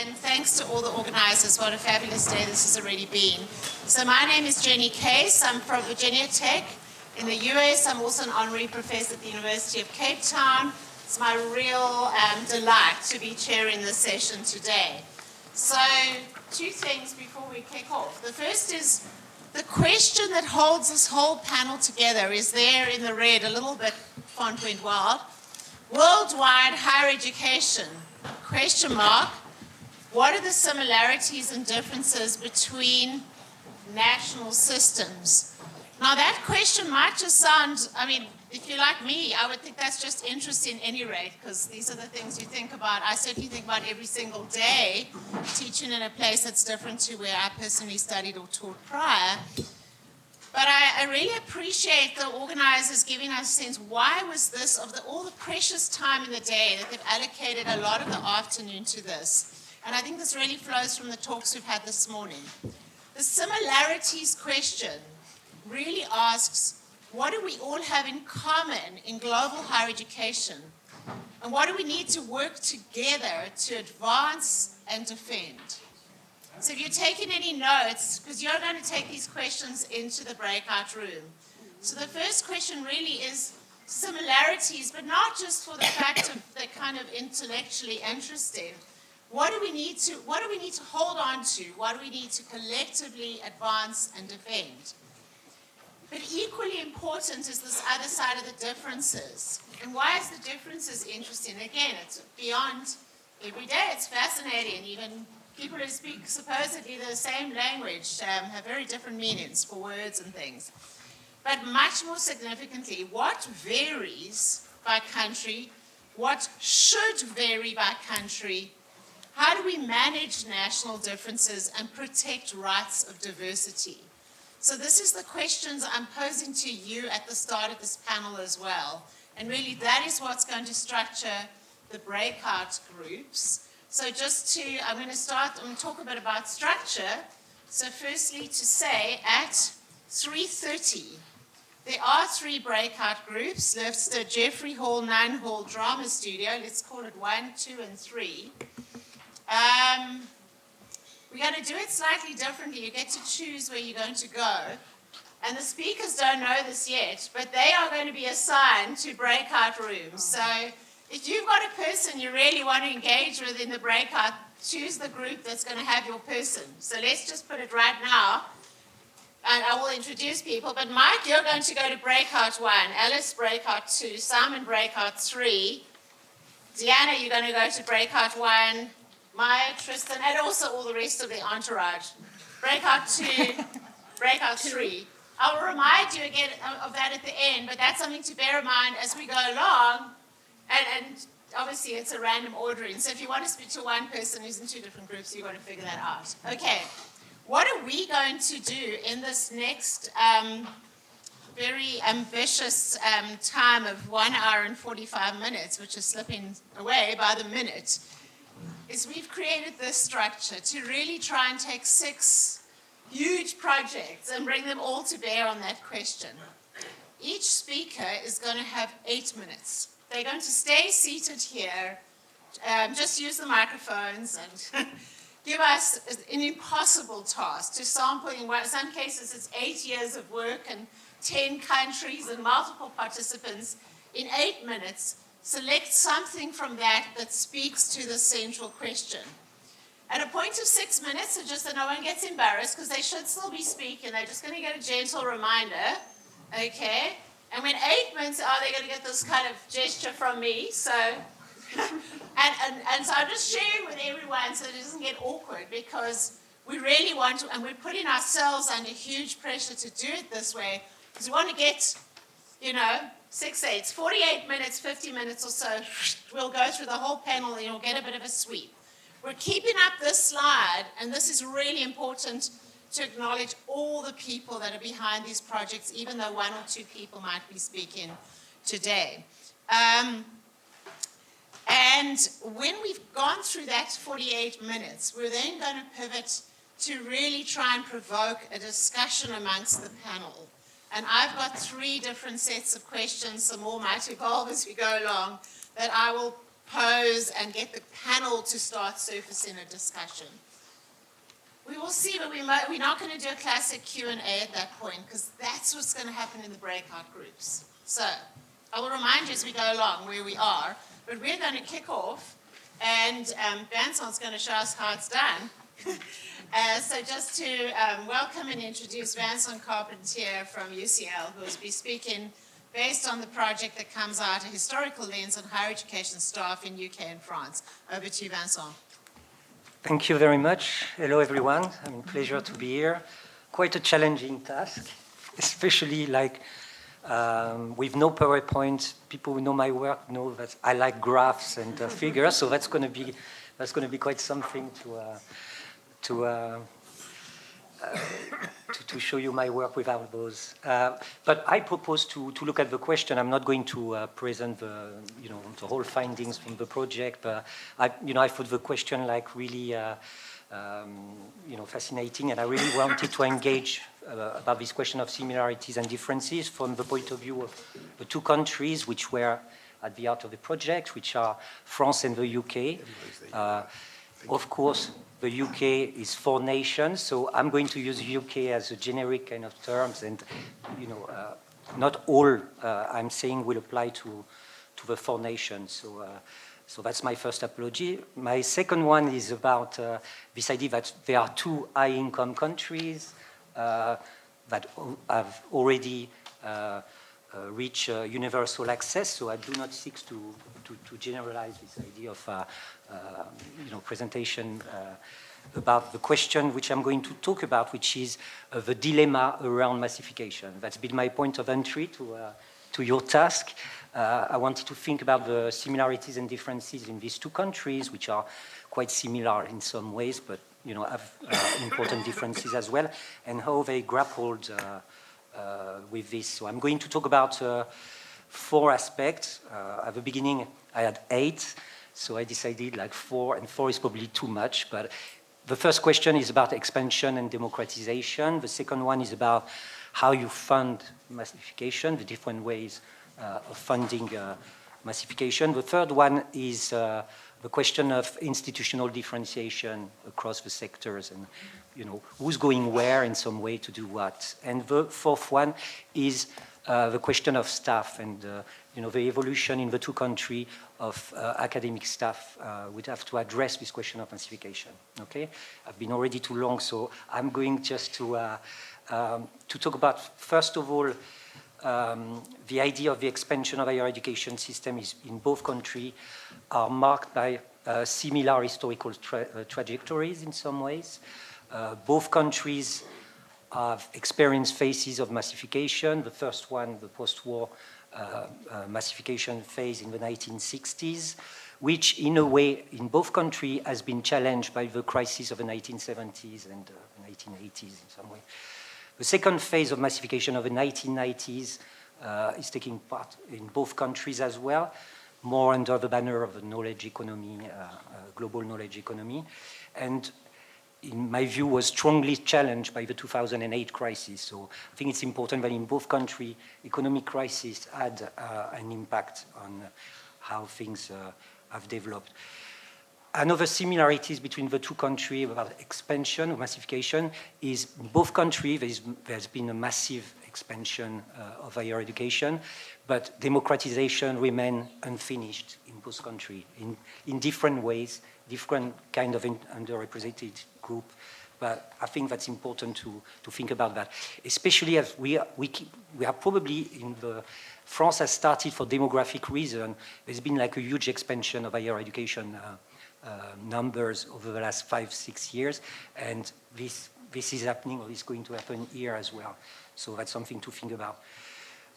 and thanks to all the organizers. What a fabulous day this has already been. So my name is Jenni Case. I'm from Virginia Tech in the US. I'm also an honorary professor at the University of Cape Town. It's my real delight to be chairing this session today. So two things before we kick off. The first is the question that holds this whole panel together is there in the red, a little bit font went wild. Worldwide higher education, question mark. What are the similarities and differences between national systems? Now that question might just sound, if you're like me, I would think that's just interesting at any rate, because these are the things you think about. I certainly think about every single day, teaching in a place that's different to where I personally studied or taught prior. But I really appreciate the organizers giving us a sense, why was this, of all the precious time in the day, that they've allocated a lot of the afternoon to this. And I think this really flows from the talks we've had this morning. The similarities question really asks, what do we all have in common in global higher education? And what do we need to work together to advance and defend? So if you're taking any notes, because you're going to take these questions into the breakout room. So the first question really is similarities, but not just for the fact of they're kind of intellectually interesting. What do we need to hold on to? What do we need to collectively advance and defend? But equally important is this other side of the differences. And why is the differences interesting? Again, it's beyond every day. It's fascinating. Even people who speak supposedly the same language have very different meanings for words and things. But much more significantly, what varies by country? What should vary by country? How do we manage national differences and protect rights of diversity? So this is the questions I'm posing to you at the start of this panel as well. And really that is what's going to structure the breakout groups. So I'm going to talk a bit about structure. So firstly to say at 3:30, there are 3 breakout groups. Lifted Jeffrey Hall, 9 Hall Drama Studio. Let's call it 1, 2, and 3. We're going to do it slightly differently. You get to choose where you're going to go. And the speakers don't know this yet, but they are going to be assigned to breakout rooms. So if you've got a person you really want to engage with in the breakout, choose the group that's going to have your person. So let's just put it right now. And I will introduce people. But Mike, you're going to go to breakout 1. Alice, breakout 2. Simon, breakout 3. Deanna, you're going to go to breakout 1. Maia, Tristan, and also all the rest of the entourage. Breakout 2, breakout 3. I will remind you again of that at the end, but that's something to bear in mind as we go along. And obviously it's a random ordering. So if you want to speak to one person who's in 2 different groups, you've got to figure that out. Okay, what are we going to do in this next very ambitious time of 1 hour and 45 minutes, which is slipping away by the minute? Is we've created this structure to really try and take 6 huge projects and bring them all to bear on that question. Each speaker is going to have 8 minutes. They're going to stay seated here, just use the microphones and give us an impossible task to sample. In some cases, it's 8 years of work and 10 countries and multiple participants in 8 minutes. Select something from that speaks to the central question. At a point of 6 minutes, so just that no one gets embarrassed, because they should still be speaking, they're just going to get a gentle reminder, okay? And when 8 minutes are, they're going to get this kind of gesture from me, so, and so I'm just sharing with everyone so that it doesn't get awkward, because we really want to, and we're putting ourselves under huge pressure to do it this way, because we want to get, 6 8, 48 minutes, 50 minutes or so, we'll go through the whole panel and you'll get a bit of a sweep. We're keeping up this slide, and this is really important to acknowledge all the people that are behind these projects, even though 1 or 2 people might be speaking today. And when we've gone through that 48 minutes, we're then going to pivot to really try and provoke a discussion amongst the panel. And I've got 3 different sets of questions, some more might evolve as we go along, that I will pose and get the panel to start surfacing a discussion. We will see, but we're not going to do a classic Q&A at that point because that's what's going to happen in the breakout groups. So I will remind you as we go along where we are, but we're going to kick off, and Vincent's going to show us how it's done. So just to welcome and introduce Vincent Carpentier from UCL, who will be speaking based on the project that comes out, a historical lens on higher education staff in UK and France. Over to you, Vincent. Thank you very much. Hello, everyone. Pleasure to be here. Quite a challenging task, especially with no PowerPoint. People who know my work know that I like graphs and figures, so that's going to be quite something to show you my work without those. But I propose to look at the question. I'm not going to present the whole findings from the project. But I thought the question really fascinating, and I really wanted to engage about this question of similarities and differences from the point of view of the two countries which were at the heart of the project, which are France and the UK. Of course, the UK is 4 nations, so I'm going to use UK as a generic kind of terms, and not all I'm saying will apply to the 4 nations. So that's my first apology. My second one is about this idea that there are 2 high-income countries that have already reached universal access. So I do not seek to generalize this idea of presentation about the question which I'm going to talk about, which is the dilemma around massification. That's been my point of entry to your task. I wanted to think about the similarities and differences in these 2 countries, which are quite similar in some ways, but have important differences as well, and how they grappled with this. So I'm going to talk about 4 aspects. At the beginning, I had 8, so I decided 4, and 4 is probably too much. But the first question is about expansion and democratization. The second one is about how you fund massification, the different ways of funding massification. The third one is the question of institutional differentiation across the sectors, and who's going where in some way to do what. And the fourth one is the question of staff and the evolution in the 2 countries of academic staff. We'd have to address this question of massification. Okay, I've been already too long, so I'm going just to talk about, first of all, the idea of the expansion of higher education system is in both countries are marked by similar historical trajectories in some ways. Both countries have experienced phases of massification. The first one, the post-war massification phase in the 1960s, which in a way in both countries has been challenged by the crisis of the 1970s and the 1980s in some way. The second phase of massification of the 1990s is taking part in both countries as well, more under the banner of the knowledge economy, global knowledge economy, and in my view was strongly challenged by the 2008 crisis. So I think it's important that in both countries, economic crisis had an impact on how things have developed. Another similarities between the 2 countries about expansion or massification is in both countries there's been a massive expansion of higher education, but democratization remains unfinished in both countries in different ways, different kind of underrepresented group. But I think that's important to think about that, especially as we are probably in the France has started for demographic reason. There's been a huge expansion of higher education numbers over the last 5-6 years, and this is happening, or is going to happen here as well. So that's something to think about.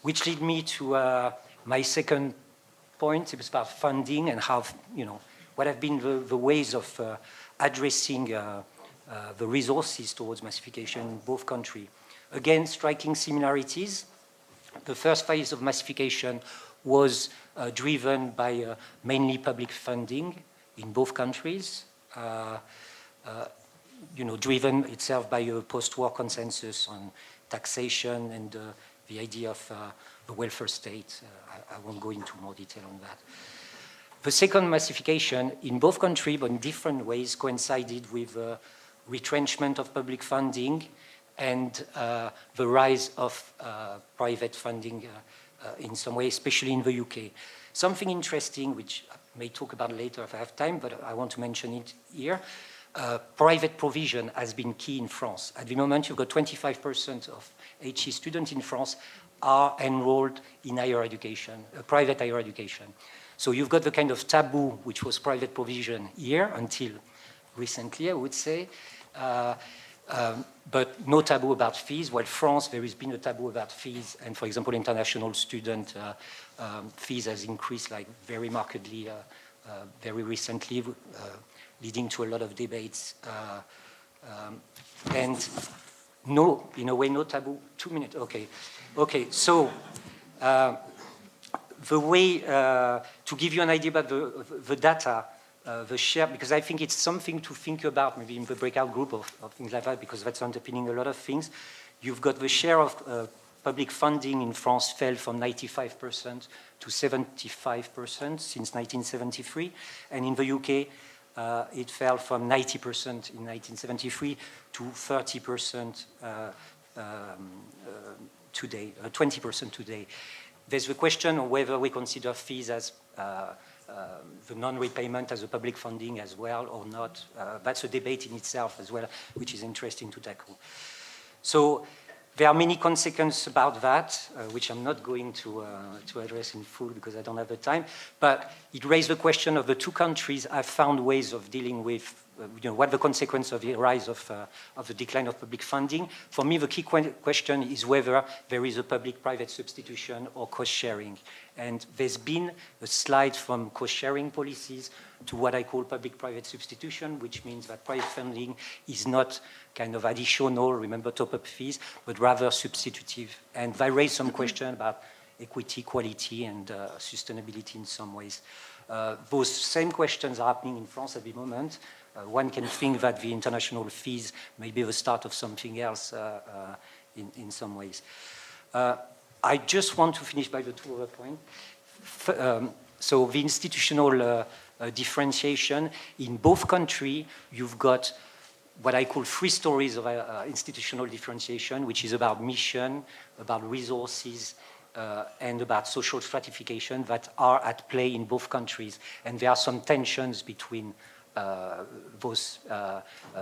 Which leads me to my second point. It's about funding and how what have been the ways of addressing the resources towards massification in both countries. Again, striking similarities. The first phase of massification was driven by mainly public funding in both countries, driven itself by a post-war consensus on taxation and the idea of the welfare state. I won't go into more detail on that. The second massification in both countries, but in different ways, coincided with retrenchment of public funding and the rise of private funding in some way, especially in the UK. Something interesting, which I may talk about later if I have time, but I want to mention it here. Private provision has been key in France. At the moment, you've got 25% of HE students in France are enrolled in higher education, private higher education. So you've got the kind of taboo, which was private provision here until recently, I would say, but no taboo about fees. While France, there has been a taboo about fees, and for example, international student fees has increased like very markedly very recently, leading to a lot of debates. And no, in a way, no taboo. 2 minutes, okay. Okay, so the way, to give you an idea about the data, the share, because I think it's something to think about maybe in the breakout group of things like that, because that's underpinning a lot of things. You've got the share of public funding in France fell from 95% to 75% since 1973, and in the UK, it fell from 90% in 1973 to 30% today, 20% today. There's the question of whether we consider fees as the non-repayment as a public funding as well or not. That's a debate in itself as well, which is interesting to tackle. So there are many consequences about that, which I'm not going to address in full because I don't have the time. But it raised the question of the two countries have found ways of dealing with what the consequence of the rise of the decline of public funding. For me, the key question is whether there is a public-private substitution or cost-sharing. And there's been a slide from cost-sharing policies to what I call public-private substitution, which means that private funding is not kind of additional, remember top-up fees, but rather substitutive. And that raised some question about equity, quality, and sustainability in some ways. Those same questions are happening in France at the moment. One can think that the international fees may be the start of something else in some ways. I just want to finish by the two other points. So the institutional differentiation in both countries, you've got what I call three stories of institutional differentiation, which is about mission, about resources, and about social stratification that are at play in both countries. And there are some tensions between those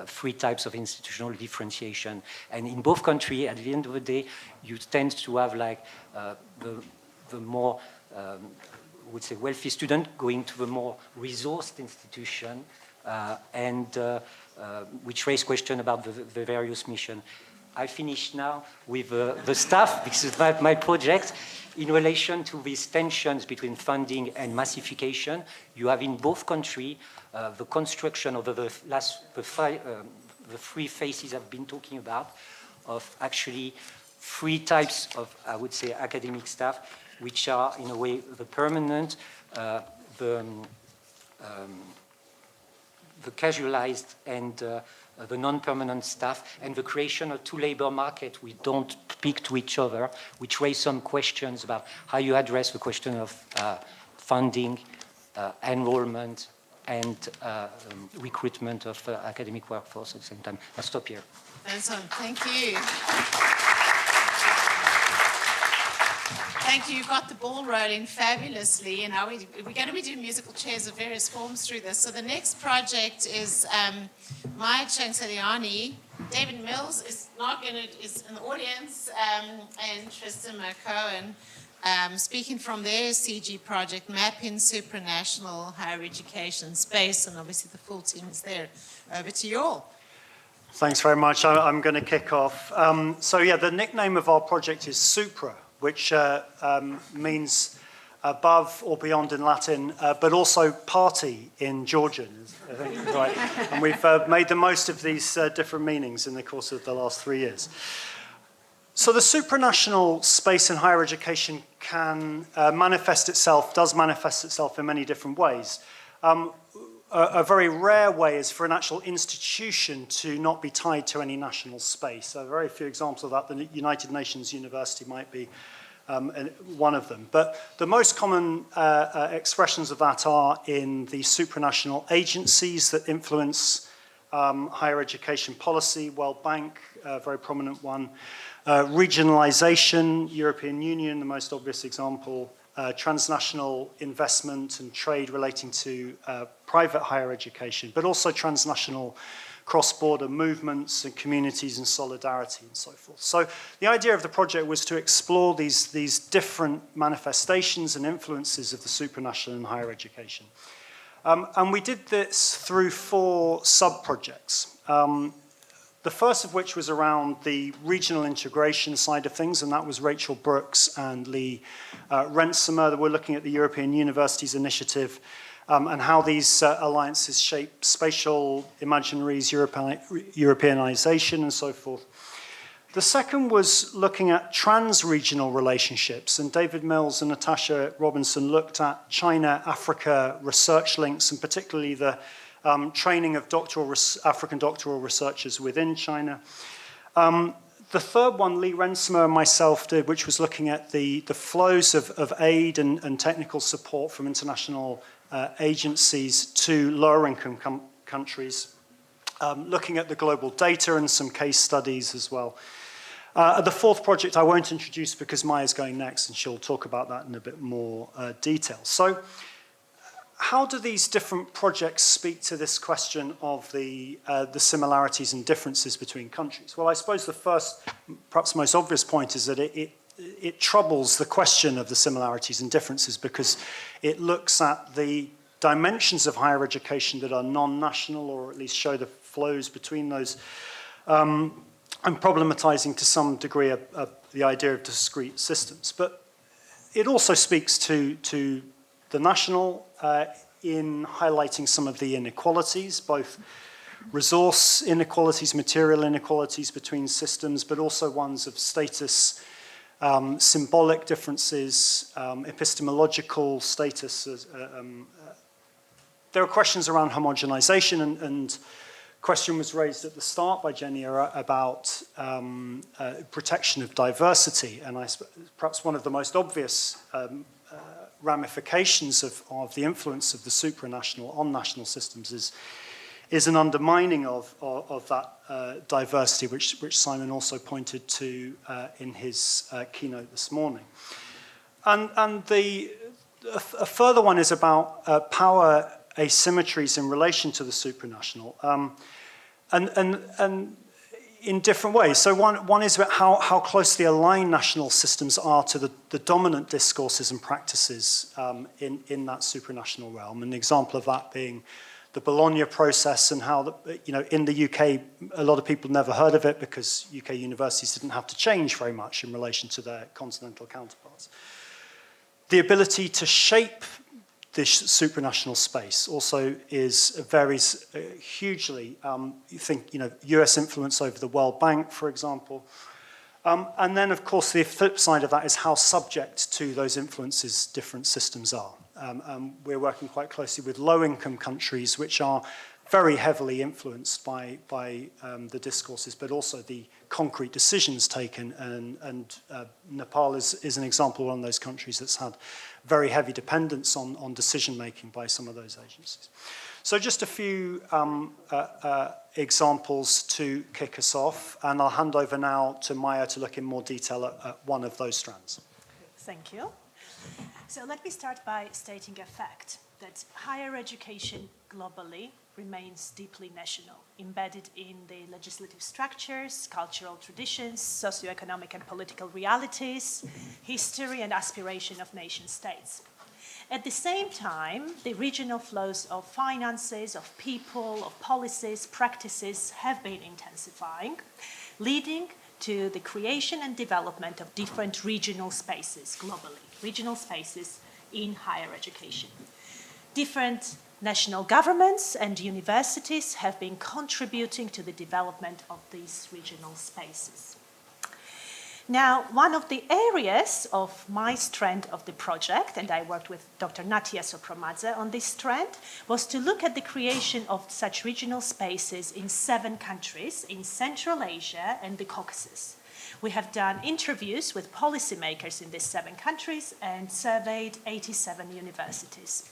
three types of institutional differentiation. And in both countries, at the end of the day, you tend to have like the more, would say, wealthy student going to the more resourced institution, and which raise question about the various mission. I finish now with the staff, because it's my project. In relation to these tensions between funding and massification, you have in both countries the construction of the three phases I've been talking about, of actually three types of, I would say, academic staff, which are in a way the permanent, the casualized, and the non-permanent staff, and the creation of two labor markets we don't speak to each other, which raise some questions about how you address the question of funding, enrollment, and recruitment of academic workforce at the same time. I'll stop here. Vincent, thank you. Thank you. You've got the ball rolling fabulously. And now we're going to be doing musical chairs of various forms through this. So the next project is Maia Chankseliani. David Mills is in the audience, and Tristan McCowan speaking from their CG project, Mapping Supranational Higher Education Space. And obviously the full team is there. Over to you all. Thanks very much. I'm going to kick off. So yeah, the nickname of our project is Supra, which means above or beyond in Latin, but also party in Georgian, I think, right? And we've made the most of these different meanings in the course of the last 3 years. So the supranational space in higher education can does manifest itself in many different ways. A very rare way is for an actual institution to not be tied to any national space. So very few examples of that. The United Nations University might be and one of them. But the most common expressions of that are in the supranational agencies that influence higher education policy. World Bank, a very prominent one. Regionalization, European Union, the most obvious example. Transnational investment and trade relating to private higher education, but also transnational cross-border movements and communities and solidarity and so forth. So the idea of the project was to explore these different manifestations and influences of the supranational in higher education. And we did this through 4 sub-projects. The first of which was around the regional integration side of things, and that was Rachel Brooks and Lee Rensemer, that were looking at the European Universities Initiative and how these alliances shape spatial imaginaries, Europeanization, and so forth. The second was looking at trans-regional relationships, and David Mills and Natasha Robinson looked at China-Africa research links, and particularly the training of African doctoral researchers within China. The third one, Lee Rensemer and myself did, which was looking at the flows of aid and technical support from international agencies to lower-income countries, looking at the global data and some case studies as well. The fourth project I won't introduce because Maia's going next, and she'll talk about that in a bit more detail. So, how do these different projects speak to this question of the similarities and differences between countries? Well, I suppose the first, perhaps most obvious point is that it troubles the question of the similarities and differences because it looks at the dimensions of higher education that are non-national, or at least show the flows between those, and problematizing to some degree the idea of discrete systems. But it also speaks to the national in highlighting some of the inequalities, both resource inequalities, material inequalities between systems, but also ones of status, symbolic differences, epistemological status. There are questions around homogenization, and question was raised at the start by Jenni about protection of diversity, and perhaps one of the most obvious ramifications of the influence of the supranational on national systems is an undermining of that diversity, which Simon also pointed to in his keynote this morning. And a further one is about power asymmetries in relation to the supranational, and in different ways. So one is about how closely aligned national systems are to the dominant discourses and practices in that supranational realm. An example of that being the Bologna process, and how, in the UK, a lot of people never heard of it because UK universities didn't have to change very much in relation to their continental counterparts. The ability to shape this supranational space also varies hugely. You think, US influence over the World Bank, for example. And then, of course, the flip side of that is how subject to those influences different systems are. We're working quite closely with low-income countries, which are very heavily influenced by the discourses, but also the concrete decisions taken. And Nepal is an example of one of those countries that's had very heavy dependence on decision-making by some of those agencies. So just a few examples to kick us off, and I'll hand over now to Maia to look in more detail at one of those strands. Thank you. So let me start by stating a fact, that higher education globally remains deeply national, embedded in the legislative structures, cultural traditions, socioeconomic and political realities, history and aspiration of nation states. At the same time, the regional flows of finances, of people, of policies, practices have been intensifying, leading to the creation and development of different regional spaces globally, regional spaces in higher education. Different national governments and universities have been contributing to the development of these regional spaces. Now, one of the areas of my strand of the project, and I worked with Dr. Natia Sopromadze on this strand, was to look at the creation of such regional spaces in 7 countries in Central Asia and the Caucasus, We have done interviews with policymakers in these 7 countries and surveyed 87 universities.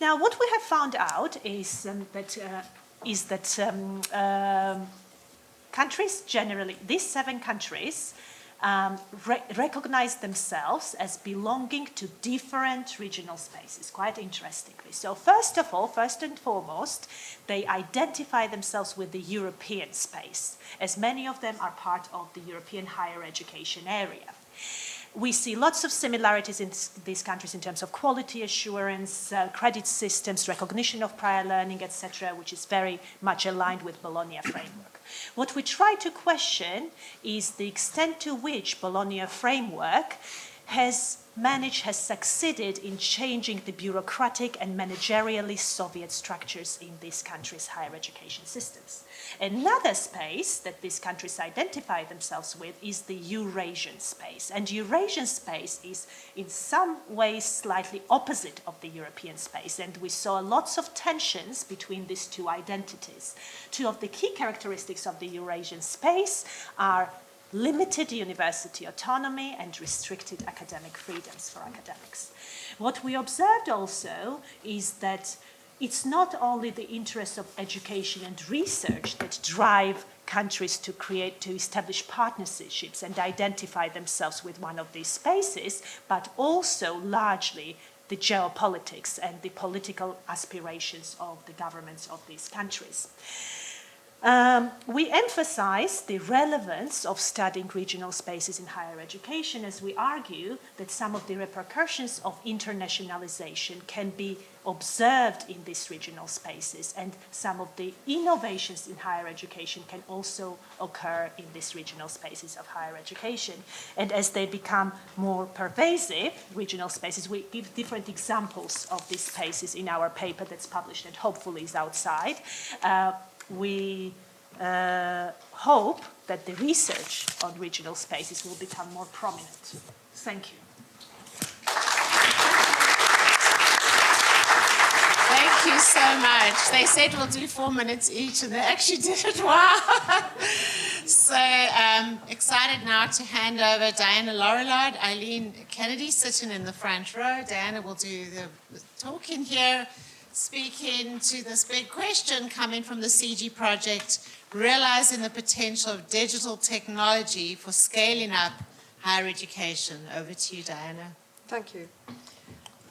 Now, what we have found out is that countries generally, these 7 countries, recognize themselves as belonging to different regional spaces, quite interestingly. So first and foremost, they identify themselves with the European space, as many of them are part of the European higher education area. We see lots of similarities in these countries in terms of quality assurance, credit systems, recognition of prior learning, etc., which is very much aligned with Bologna framework. What we try to question is the extent to which Bologna framework has succeeded in changing the bureaucratic and managerially Soviet structures in these countries' higher education systems. Another space that these countries identify themselves with is the Eurasian space. And Eurasian space is in some ways slightly opposite of the European space. And we saw lots of tensions between these 2 identities. 2 of the key characteristics of the Eurasian space are limited university autonomy and restricted academic freedoms for academics. What we observed also is that it's not only the interests of education and research that drive countries to establish partnerships and identify themselves with one of these spaces, but also largely the geopolitics and the political aspirations of the governments of these countries. We emphasize the relevance of studying regional spaces in higher education as we argue that some of the repercussions of internationalization can be observed in these regional spaces, and some of the innovations in higher education can also occur in these regional spaces of higher education. And as they become more pervasive, regional spaces, we give different examples of these spaces in our paper that's published and hopefully is outside. We hope that the research on regional spaces will become more prominent. Thank you. Thank you so much. They said we'll do 4 minutes each, and they actually did it. Wow. So excited now to hand over Diana Laurillard, Eileen Kennedy sitting in the front row. Diana will do the talking here, speaking to this big question coming from the CG project, realizing the potential of digital technology for scaling up higher education. Over to you, Diana. Thank you.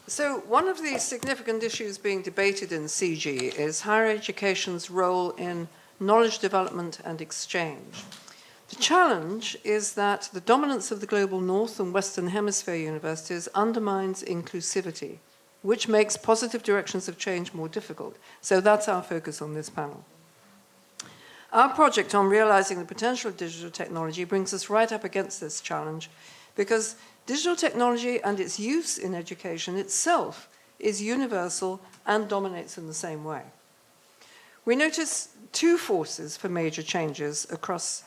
So one of the significant issues being debated in CG is higher education's role in knowledge development and exchange. The challenge is that the dominance of the global North and Western Hemisphere universities undermines inclusivity, which makes positive directions of change more difficult. So that's our focus on this panel. Our project on realizing the potential of digital technology brings us right up against this challenge, because digital technology and its use in education itself is universal and dominates in the same way. We notice 2 forces for major changes across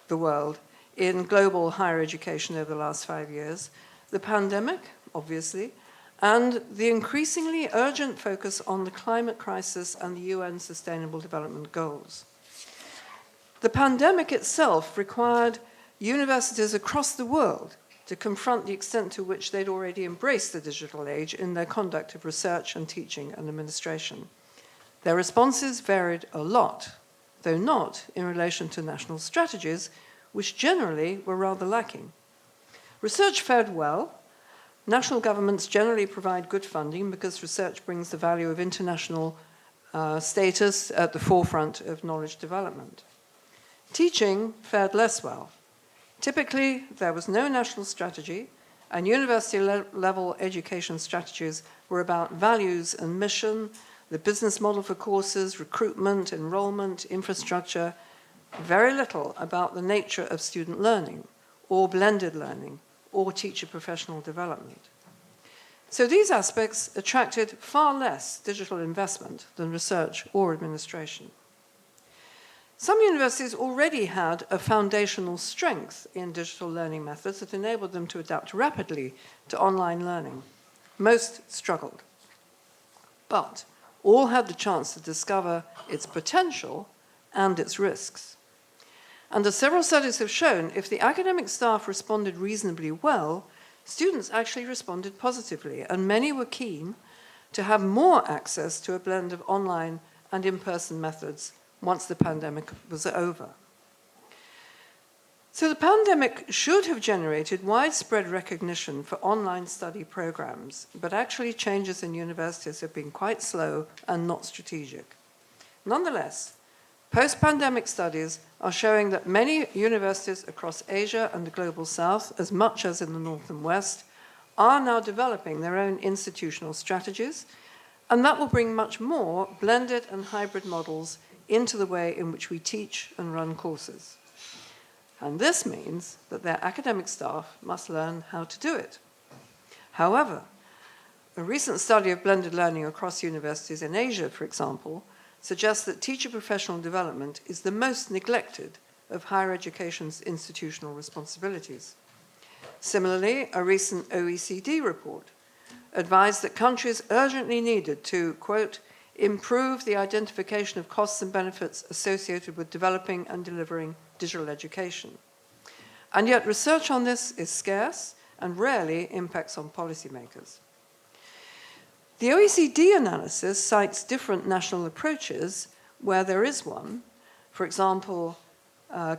the world in global higher education over the last 5 years: the pandemic, obviously, and the increasingly urgent focus on the climate crisis and the UN Sustainable Development Goals. The pandemic itself required universities across the world to confront the extent to which they'd already embraced the digital age in their conduct of research and teaching and administration. Their responses varied a lot, though not in relation to national strategies, which generally were rather lacking. Research fared well. National governments generally provide good funding because research brings the value of international status at the forefront of knowledge development. Teaching fared less well. Typically, there was no national strategy, and university-level education strategies were about values and mission, the business model for courses, recruitment, enrollment, infrastructure, very little about the nature of student learning, or blended learning, or teacher professional development. So these aspects attracted far less digital investment than research or administration. Some universities already had a foundational strength in digital learning methods that enabled them to adapt rapidly to online learning. Most struggled, but all had the chance to discover its potential and its risks. And as several studies have shown, if the academic staff responded reasonably well, students actually responded positively, and many were keen to have more access to a blend of online and in-person methods once the pandemic was over. So the pandemic should have generated widespread recognition for online study programs, but actually changes in universities have been quite slow and not strategic. Nonetheless, post-pandemic studies are showing that many universities across Asia and the Global South, as much as in the North and West, are now developing their own institutional strategies, and that will bring much more blended and hybrid models into the way in which we teach and run courses. And this means that their academic staff must learn how to do it. However, a recent study of blended learning across universities in Asia, for example, suggests that teacher professional development is the most neglected of higher education's institutional responsibilities. Similarly, a recent OECD report advised that countries urgently needed to, quote, improve the identification of costs and benefits associated with developing and delivering digital education. And yet research on this is scarce and rarely impacts on policymakers. The OECD analysis cites different national approaches where there is one. For example,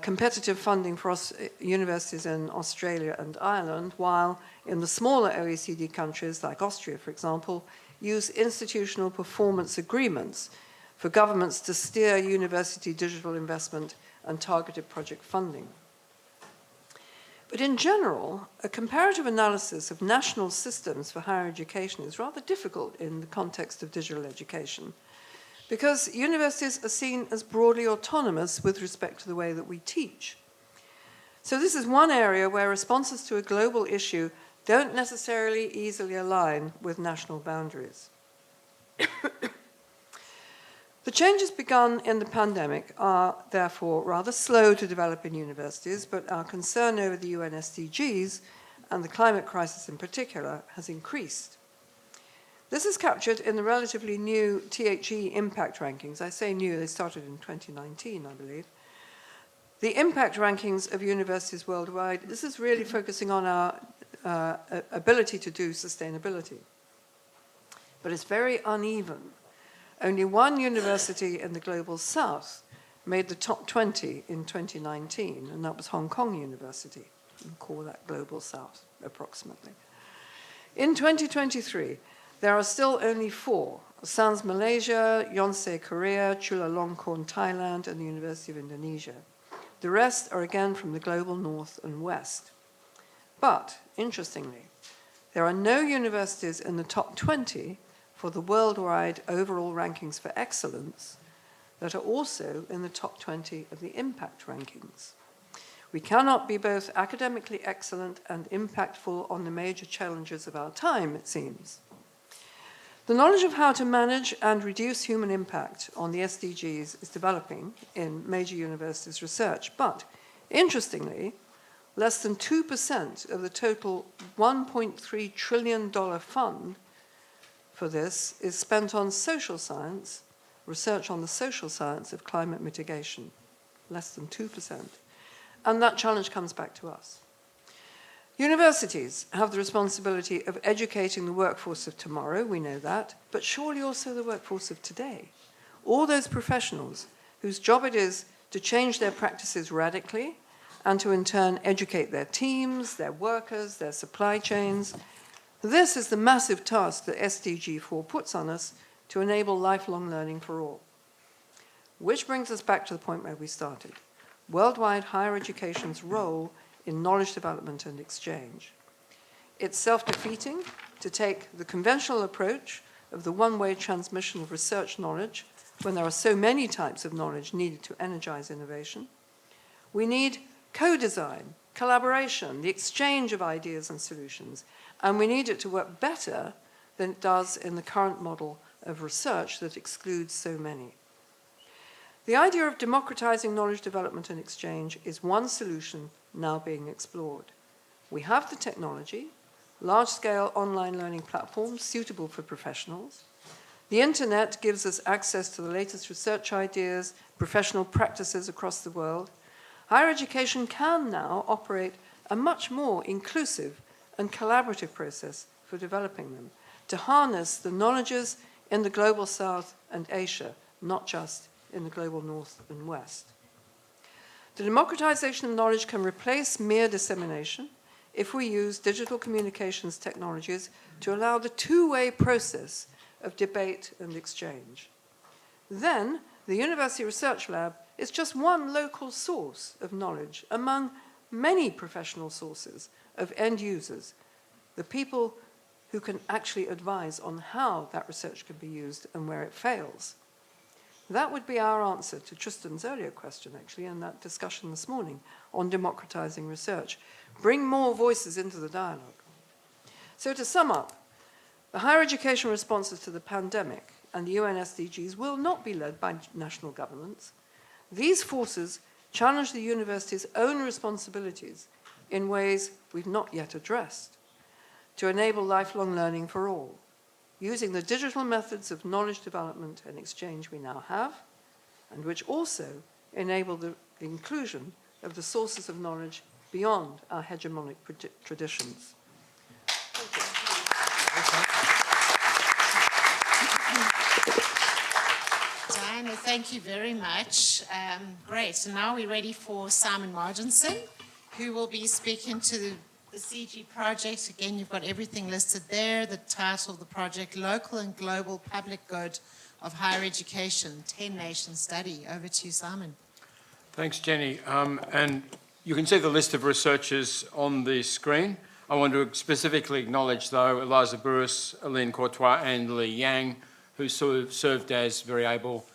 competitive funding for universities in Australia and Ireland, while in the smaller OECD countries like Austria, for example, use institutional performance agreements for governments to steer university digital investment and targeted project funding. But in general, a comparative analysis of national systems for higher education is rather difficult in the context of digital education, because universities are seen as broadly autonomous with respect to the way that we teach. So this is one area where responses to a global issue don't necessarily easily align with national boundaries. The changes begun in the pandemic are therefore rather slow to develop in universities, but our concern over the UN SDGs and the climate crisis in particular has increased. This is captured in the relatively new CGHE impact rankings. I say new, they started in 2019, I believe. The impact rankings of universities worldwide, this is really focusing on our ability to do sustainability. But it's very uneven. Only one university in the Global South made the top 20 in 2019, and that was Hong Kong University. We call that Global South, approximately. In 2023, there are still only 4: SANS Malaysia, Yonsei Korea, Chulalongkorn Thailand, and the University of Indonesia. The rest are again from the global north and west. But, interestingly, there are no universities in the top 20 for the worldwide overall rankings for excellence that are also in the top 20 of the impact rankings. We cannot be both academically excellent and impactful on the major challenges of our time, it seems. The knowledge of how to manage and reduce human impact on the SDGs is developing in major universities' research, but interestingly, less than 2% of the total $1.3 trillion fund for this is spent on social science, research on the social science of climate mitigation, less than 2%. And that challenge comes back to us. Universities have the responsibility of educating the workforce of tomorrow, we know that, but surely also the workforce of today. All those professionals whose job it is to change their practices radically and to in turn educate their teams, their workers, their supply chains. This is the massive task that SDG 4 puts on us to enable lifelong learning for all. Which brings us back to the point where we started. Worldwide higher education's role in knowledge development and exchange. It's self-defeating to take the conventional approach of the one-way transmission of research knowledge when there are so many types of knowledge needed to energize innovation. We need co-design, collaboration, the exchange of ideas and solutions, and we need it to work better than it does in the current model of research that excludes so many. The idea of democratizing knowledge development and exchange is one solution now being explored. We have the technology, large-scale online learning platforms suitable for professionals. The internet gives us access to the latest research ideas, professional practices across the world, higher education can now operate a much more inclusive and collaborative process for developing them, to harness the knowledges in the global South and Asia, not just in the global North and West. The democratization of knowledge can replace mere dissemination if we use digital communications technologies to allow the two-way process of debate and exchange. Then, the University Research Lab is just one local source of knowledge among many professional sources of end users, the people who can actually advise on how that research can be used and where it fails. That would be our answer to Tristan's earlier question, actually, in that discussion this morning on democratizing research. Bring more voices into the dialogue. So to sum up, the higher education responses to the pandemic and the UN SDGs will not be led by national governments. These forces challenge the university's own responsibilities in ways we've not yet addressed to enable lifelong learning for all, using the digital methods of knowledge development and exchange we now have, and which also enable the inclusion of the sources of knowledge beyond our hegemonic traditions. Diana, thank you very much. Great. And now we're ready for Simon Marginson, who will be speaking to the CG project. Again, you've got everything listed there. The title of the project, Local and Global Public Good of Higher Education, 10-Nation Study. Over to you, Simon. Thanks, Jenny. And you can see the list of researchers on the screen. I want to specifically acknowledge, though, Eliza Burris, Aline Courtois, and Li Yang, who served as very able,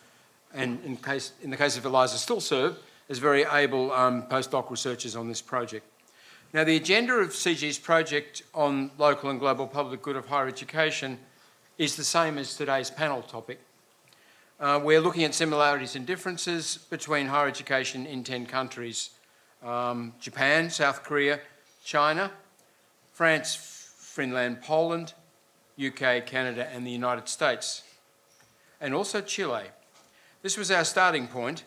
and in the case of Eliza, still serve as very able postdoc researchers on this project. Now, the agenda of CG's project on local and global public good of higher education is the same as today's panel topic. We're looking at similarities and differences between higher education in 10 countries: Japan, South Korea, China, France, Finland, Poland, UK, Canada, and the United States, and also Chile. This was our starting point.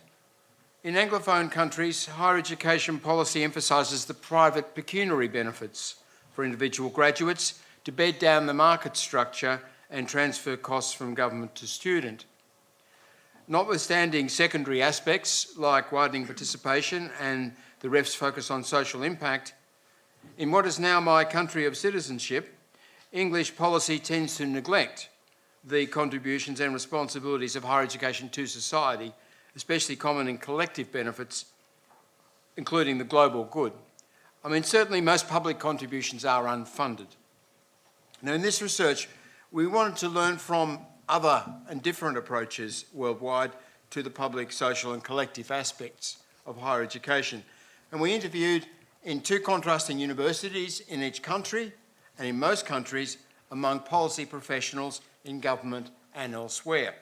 In Anglophone countries, higher education policy emphasises the private pecuniary benefits for individual graduates to bed down the market structure and transfer costs from government to student. Notwithstanding secondary aspects like widening participation and the REF's focus on social impact, in what is now my country of citizenship, English policy tends to neglect the contributions and responsibilities of higher education to society, especially common and collective benefits, including the global good. I mean, certainly most public contributions are unfunded. Now, in this research, we wanted to learn from other and different approaches worldwide to the public, social, and collective aspects of higher education. And we interviewed in 2 contrasting universities in each country, and in most countries, among policy professionals in government and elsewhere.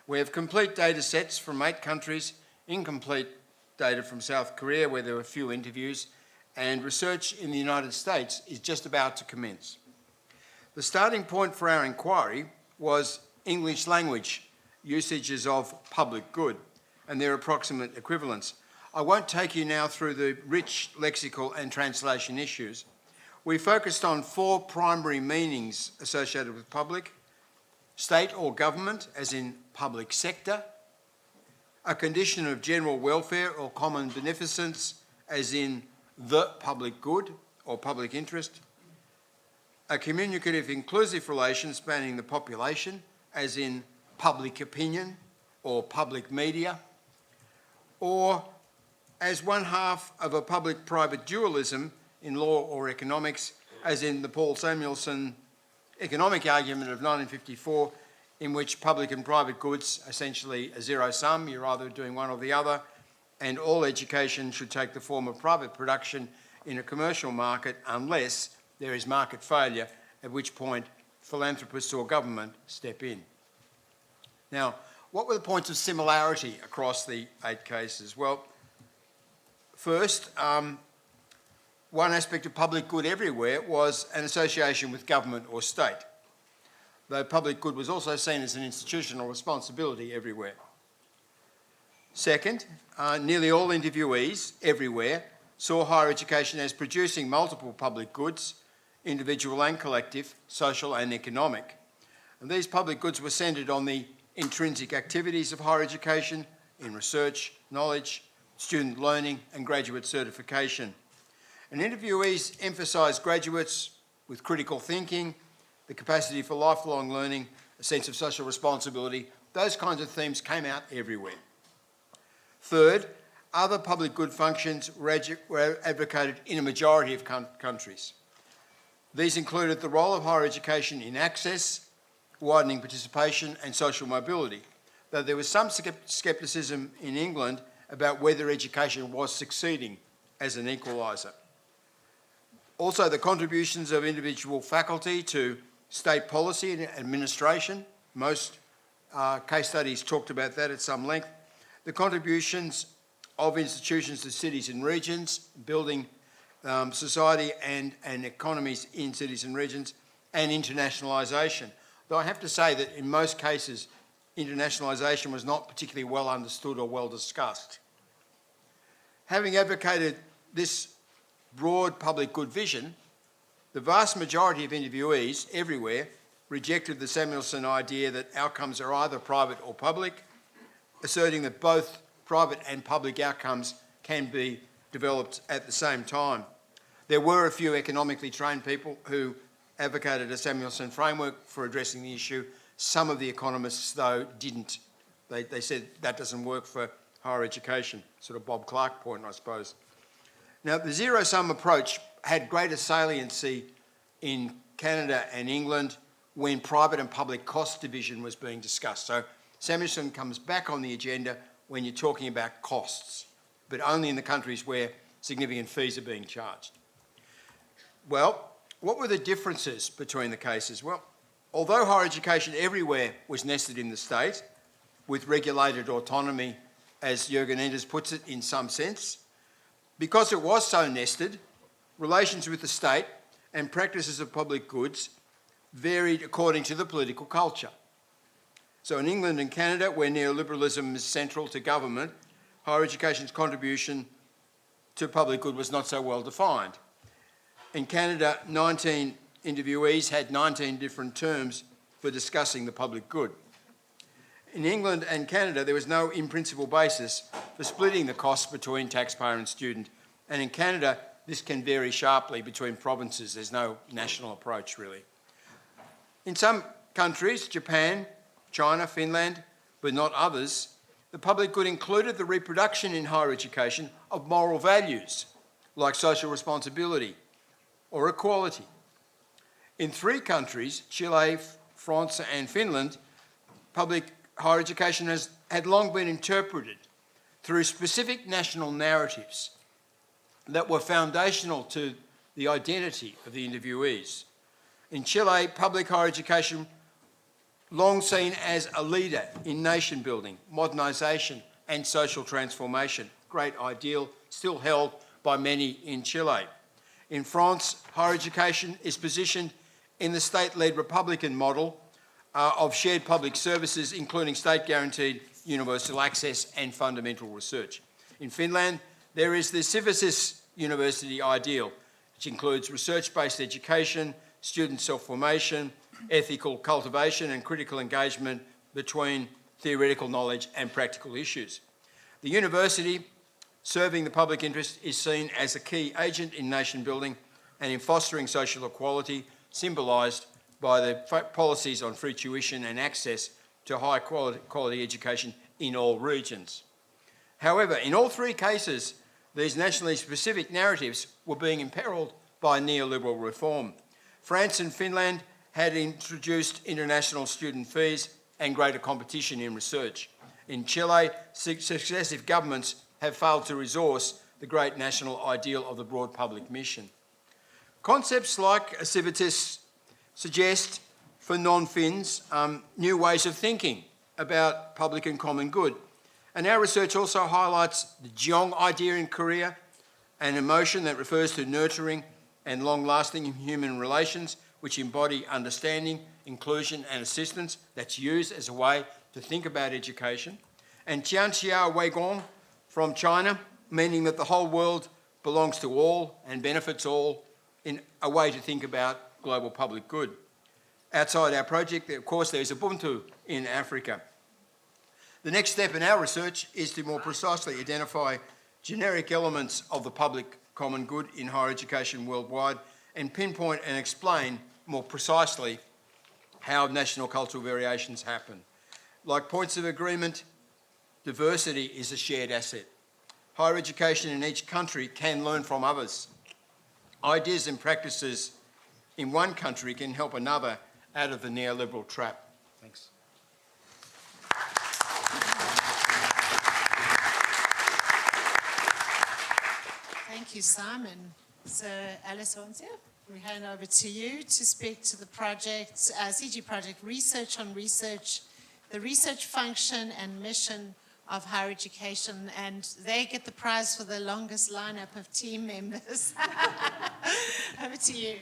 We have complete data sets from 8 countries, incomplete data from South Korea, where there were few interviews, and research in the United States is just about to commence. The starting point for our inquiry was English language usages of public good and their approximate equivalents. I won't take you now through the rich lexical and translation issues. We focused on 4 primary meanings associated with public: state or government, as in public sector; a condition of general welfare or common beneficence, as in the public good or public interest; a communicative inclusive relation spanning the population, as in public opinion or public media; or as one half of a public-private dualism in law or economics, as in the Paul Samuelson economic argument of 1954, in which public and private goods essentially a zero sum, you're either doing one or the other, and all education should take the form of private production in a commercial market unless there is market failure, at which point philanthropists or government step in. Now, what were the points of similarity across the 8 cases? Well, first, one aspect of public good everywhere was an association with government or state, though public good was also seen as an institutional responsibility everywhere. Second, nearly all interviewees everywhere saw higher education as producing multiple public goods, individual and collective, social and economic. And these public goods were centred on the intrinsic activities of higher education in research, knowledge, student learning and graduate certification. And interviewees emphasised graduates with critical thinking, the capacity for lifelong learning, a sense of social responsibility. Those kinds of themes came out everywhere. Third, other public good functions were advocated in a majority of countries. These included the role of higher education in access, widening participation and social mobility, though there was some scepticism in England about whether education was succeeding as an equaliser. Also, the contributions of individual faculty to state policy and administration, most case studies talked about that at some length, the contributions of institutions to cities and regions, building society and economies in cities and regions, and internationalisation. Though I have to say that in most cases, internationalisation was not particularly well understood or well discussed. Having advocated this broad public good vision, the vast majority of interviewees everywhere rejected the Samuelson idea that outcomes are either private or public, asserting that both private and public outcomes can be developed at the same time. There were a few economically trained people who advocated a Samuelson framework for addressing the issue. Some of the economists, though, didn't. They said that doesn't work for higher education, sort of Bob Clark point, I suppose. Now, the zero-sum approach had greater saliency in Canada and England when private and public cost division was being discussed. So Samuelson comes back on the agenda when you're talking about costs, but only in the countries where significant fees are being charged. Well, what were the differences between the cases? Well, although higher education everywhere was nested in the state, with regulated autonomy, as Jürgen Enders puts it, in some sense, because it was so nested, relations with the state and practices of public goods varied according to the political culture. So in England and Canada, where neoliberalism is central to government, higher education's contribution to public good was not so well defined. In Canada, 19 interviewees had 19 different terms for discussing the public good. In England and Canada, there was no in-principle basis for splitting the costs between taxpayer and student. And in Canada, this can vary sharply between provinces. There's no national approach, really. In some countries, Japan, China, Finland, but not others, the public good included the reproduction in higher education of moral values, like social responsibility or equality. In 3 countries, Chile, France and Finland, public higher education had long been interpreted through specific national narratives that were foundational to the identity of the interviewees. In Chile, public higher education long seen as a leader in nation building, modernisation and social transformation. Great ideal, still held by many in Chile. In France, higher education is positioned in the state-led Republican model of shared public services, including state-guaranteed universal access and fundamental research. In Finland, there is the Civicis University ideal, which includes research-based education, student self-formation, ethical cultivation and critical engagement between theoretical knowledge and practical issues. The university, serving the public interest, is seen as a key agent in nation building and in fostering social equality, symbolised by the policies on free tuition and access to high quality education in all regions. However, in all 3 cases, these nationally specific narratives were being imperilled by neoliberal reform. France and Finland had introduced international student fees and greater competition in research. In Chile, successive governments have failed to resource the great national ideal of the broad public mission. Concepts like Civitas suggest for non-Finns new ways of thinking about public and common good. And our research also highlights the Jeong idea in Korea, an emotion that refers to nurturing and long-lasting human relations which embody understanding, inclusion and assistance that's used as a way to think about education. and Tianxia Weigong from China, meaning that the whole world belongs to all and benefits all, in a way to think about global public good. Outside our project, of course, there's Ubuntu in Africa. The next step in our research is to more precisely identify generic elements of the public common good in higher education worldwide and pinpoint and explain more precisely how national cultural variations happen. Like points of agreement, diversity is a shared asset. Higher education in each country can learn from others. Ideas and practices in one country can help another out of the neoliberal trap. Thanks. Thank you, Simon. So, Alice Owens, we hand over to you to speak to the project, CGHE project, Research on Research, the research function and mission of higher education, and they get the prize for the longest lineup of team members. Over to you.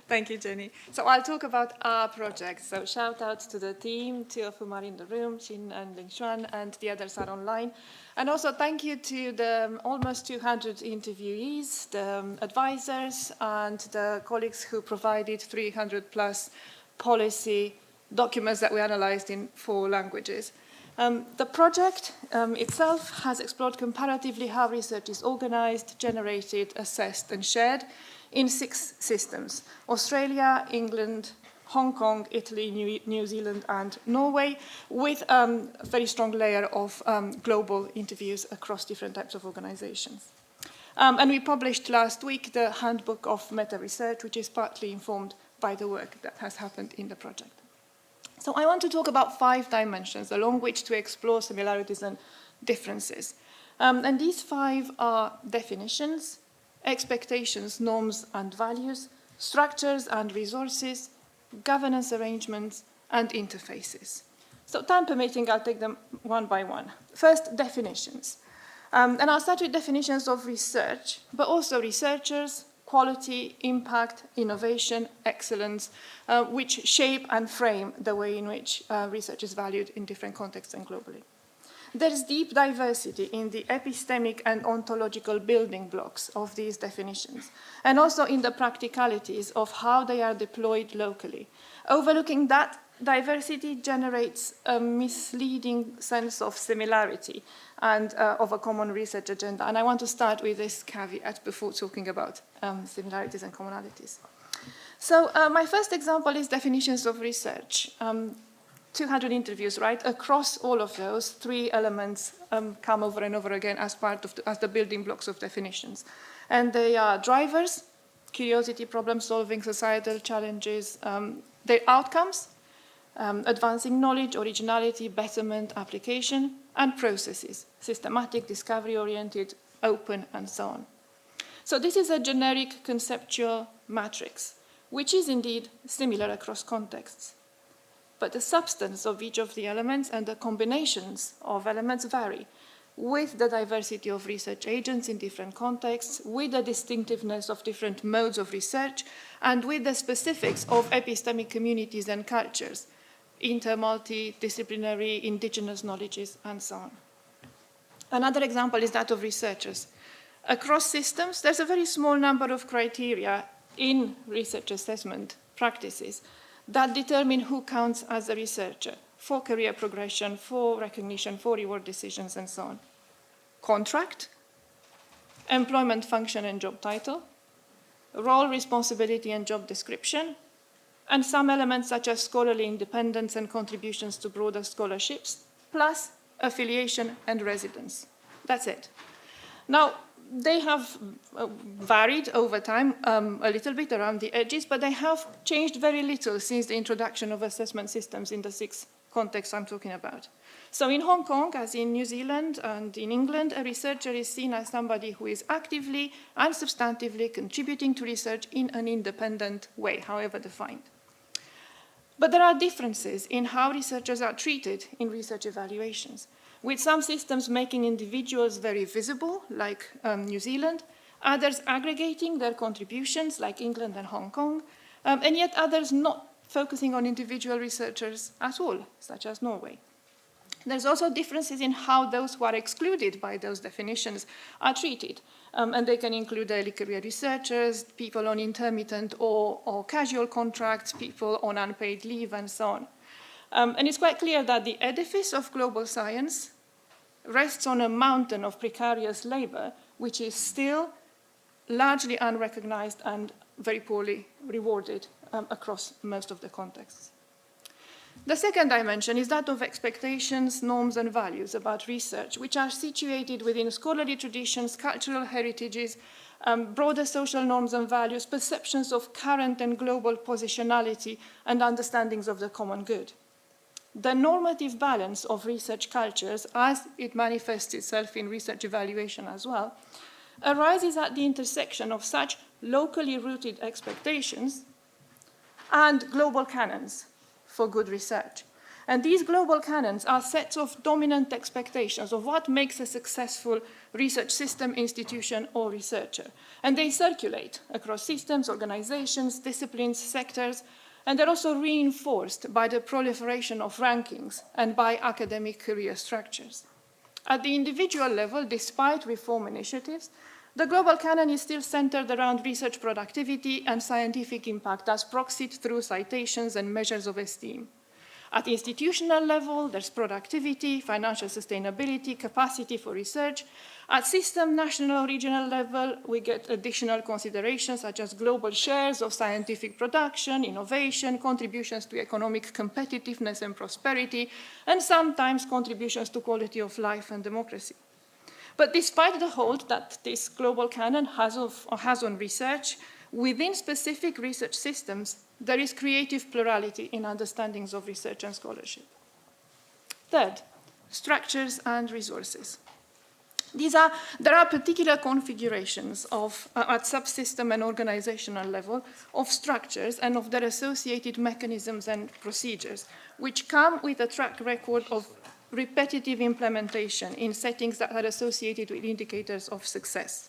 Thank you, Jenny. So I'll talk about our project. So shout out to the team, two of whom are in the room, Xin and Ling Xuan, and the others are online. And also thank you to the almost 200 interviewees, the advisors, and the colleagues who provided 300 plus policy documents that we analyzed in 4 languages. The project itself has explored comparatively how research is organized, generated, assessed, and shared in 6 systems: Australia, England, Hong Kong, Italy, New Zealand, and Norway, with a very strong layer of global interviews across different types of organizations. And we published last week the Handbook of Meta-Research, which is partly informed by the work that has happened in the project. So I want to talk about 5 dimensions along which to explore similarities and differences. And these 5 are definitions, expectations, norms and values, structures and resources, governance arrangements, and interfaces. So time permitting, I'll take them one by one. First, definitions. And I'll start with definitions of research, but also researchers, quality, impact, innovation, excellence, which shape and frame the way in which research is valued in different contexts and globally. There is deep diversity in the epistemic and ontological building blocks of these definitions, and also in the practicalities of how they are deployed locally. Overlooking that diversity generates a misleading sense of similarity and of a common research agenda. And I want to start with this caveat before talking about similarities and commonalities. So my first example is definitions of research. 200 interviews, right? Across all of those, 3 elements come over and over again as part of as the building blocks of definitions. And they are drivers, curiosity, problem solving, societal challenges, their outcomes, advancing knowledge, originality, betterment, application, and processes, systematic, discovery-oriented, open, and so on. So this is a generic conceptual matrix, which is indeed similar across contexts. But the substance of each of the elements and the combinations of elements vary with the diversity of research agents in different contexts, with the distinctiveness of different modes of research, and with the specifics of epistemic communities and cultures, inter-multidisciplinary, indigenous knowledges, and so on. Another example is that of researchers. Across systems, there's a very small number of criteria in research assessment practices that determine who counts as a researcher for career progression, for recognition, for reward decisions, and so on. Contract, employment function and job title, role, responsibility, and job description, and some elements such as scholarly independence and contributions to broader scholarships, plus affiliation and residence. That's it. Now, they have varied over time a little bit around the edges, but they have changed very little since the introduction of assessment systems in the 6 contexts I'm talking about. So in Hong Kong, as in New Zealand and in England, a researcher is seen as somebody who is actively and substantively contributing to research in an independent way, however defined. But there are differences in how researchers are treated in research evaluations, with some systems making individuals very visible, like New Zealand, others aggregating their contributions, like England and Hong Kong, and yet others not focusing on individual researchers at all, such as Norway. There's also differences in how those who are excluded by those definitions are treated. And they can include early career researchers, people on intermittent or casual contracts, people on unpaid leave, and so on. And it's quite clear that the edifice of global science rests on a mountain of precarious labor, which is still largely unrecognized and very poorly rewarded across most of the contexts. The second dimension is that of expectations, norms, and values about research, which are situated within scholarly traditions, cultural heritages, broader social norms and values, perceptions of current and global positionality, and understandings of the common good. The normative balance of research cultures, as it manifests itself in research evaluation as well, arises at the intersection of such locally rooted expectations and global canons for good research. And these global canons are sets of dominant expectations of what makes a successful research system, institution, or researcher. And they circulate across systems, organizations, disciplines, sectors, and they're also reinforced by the proliferation of rankings and by academic career structures. At the individual level, despite reform initiatives, the global canon is still centered around research productivity and scientific impact as proxied through citations and measures of esteem. At the institutional level, there's productivity, financial sustainability, capacity for research. At system, national, regional level, we get additional considerations such as global shares of scientific production, innovation, contributions to economic competitiveness and prosperity, and sometimes contributions to quality of life and democracy. But despite the hold that this global canon has on research, within specific research systems, there is creative plurality in understandings of research and scholarship. Third, structures and resources. There are particular configurations at subsystem and organizational level of structures and of their associated mechanisms and procedures, which come with a track record of repetitive implementation in settings that are associated with indicators of success,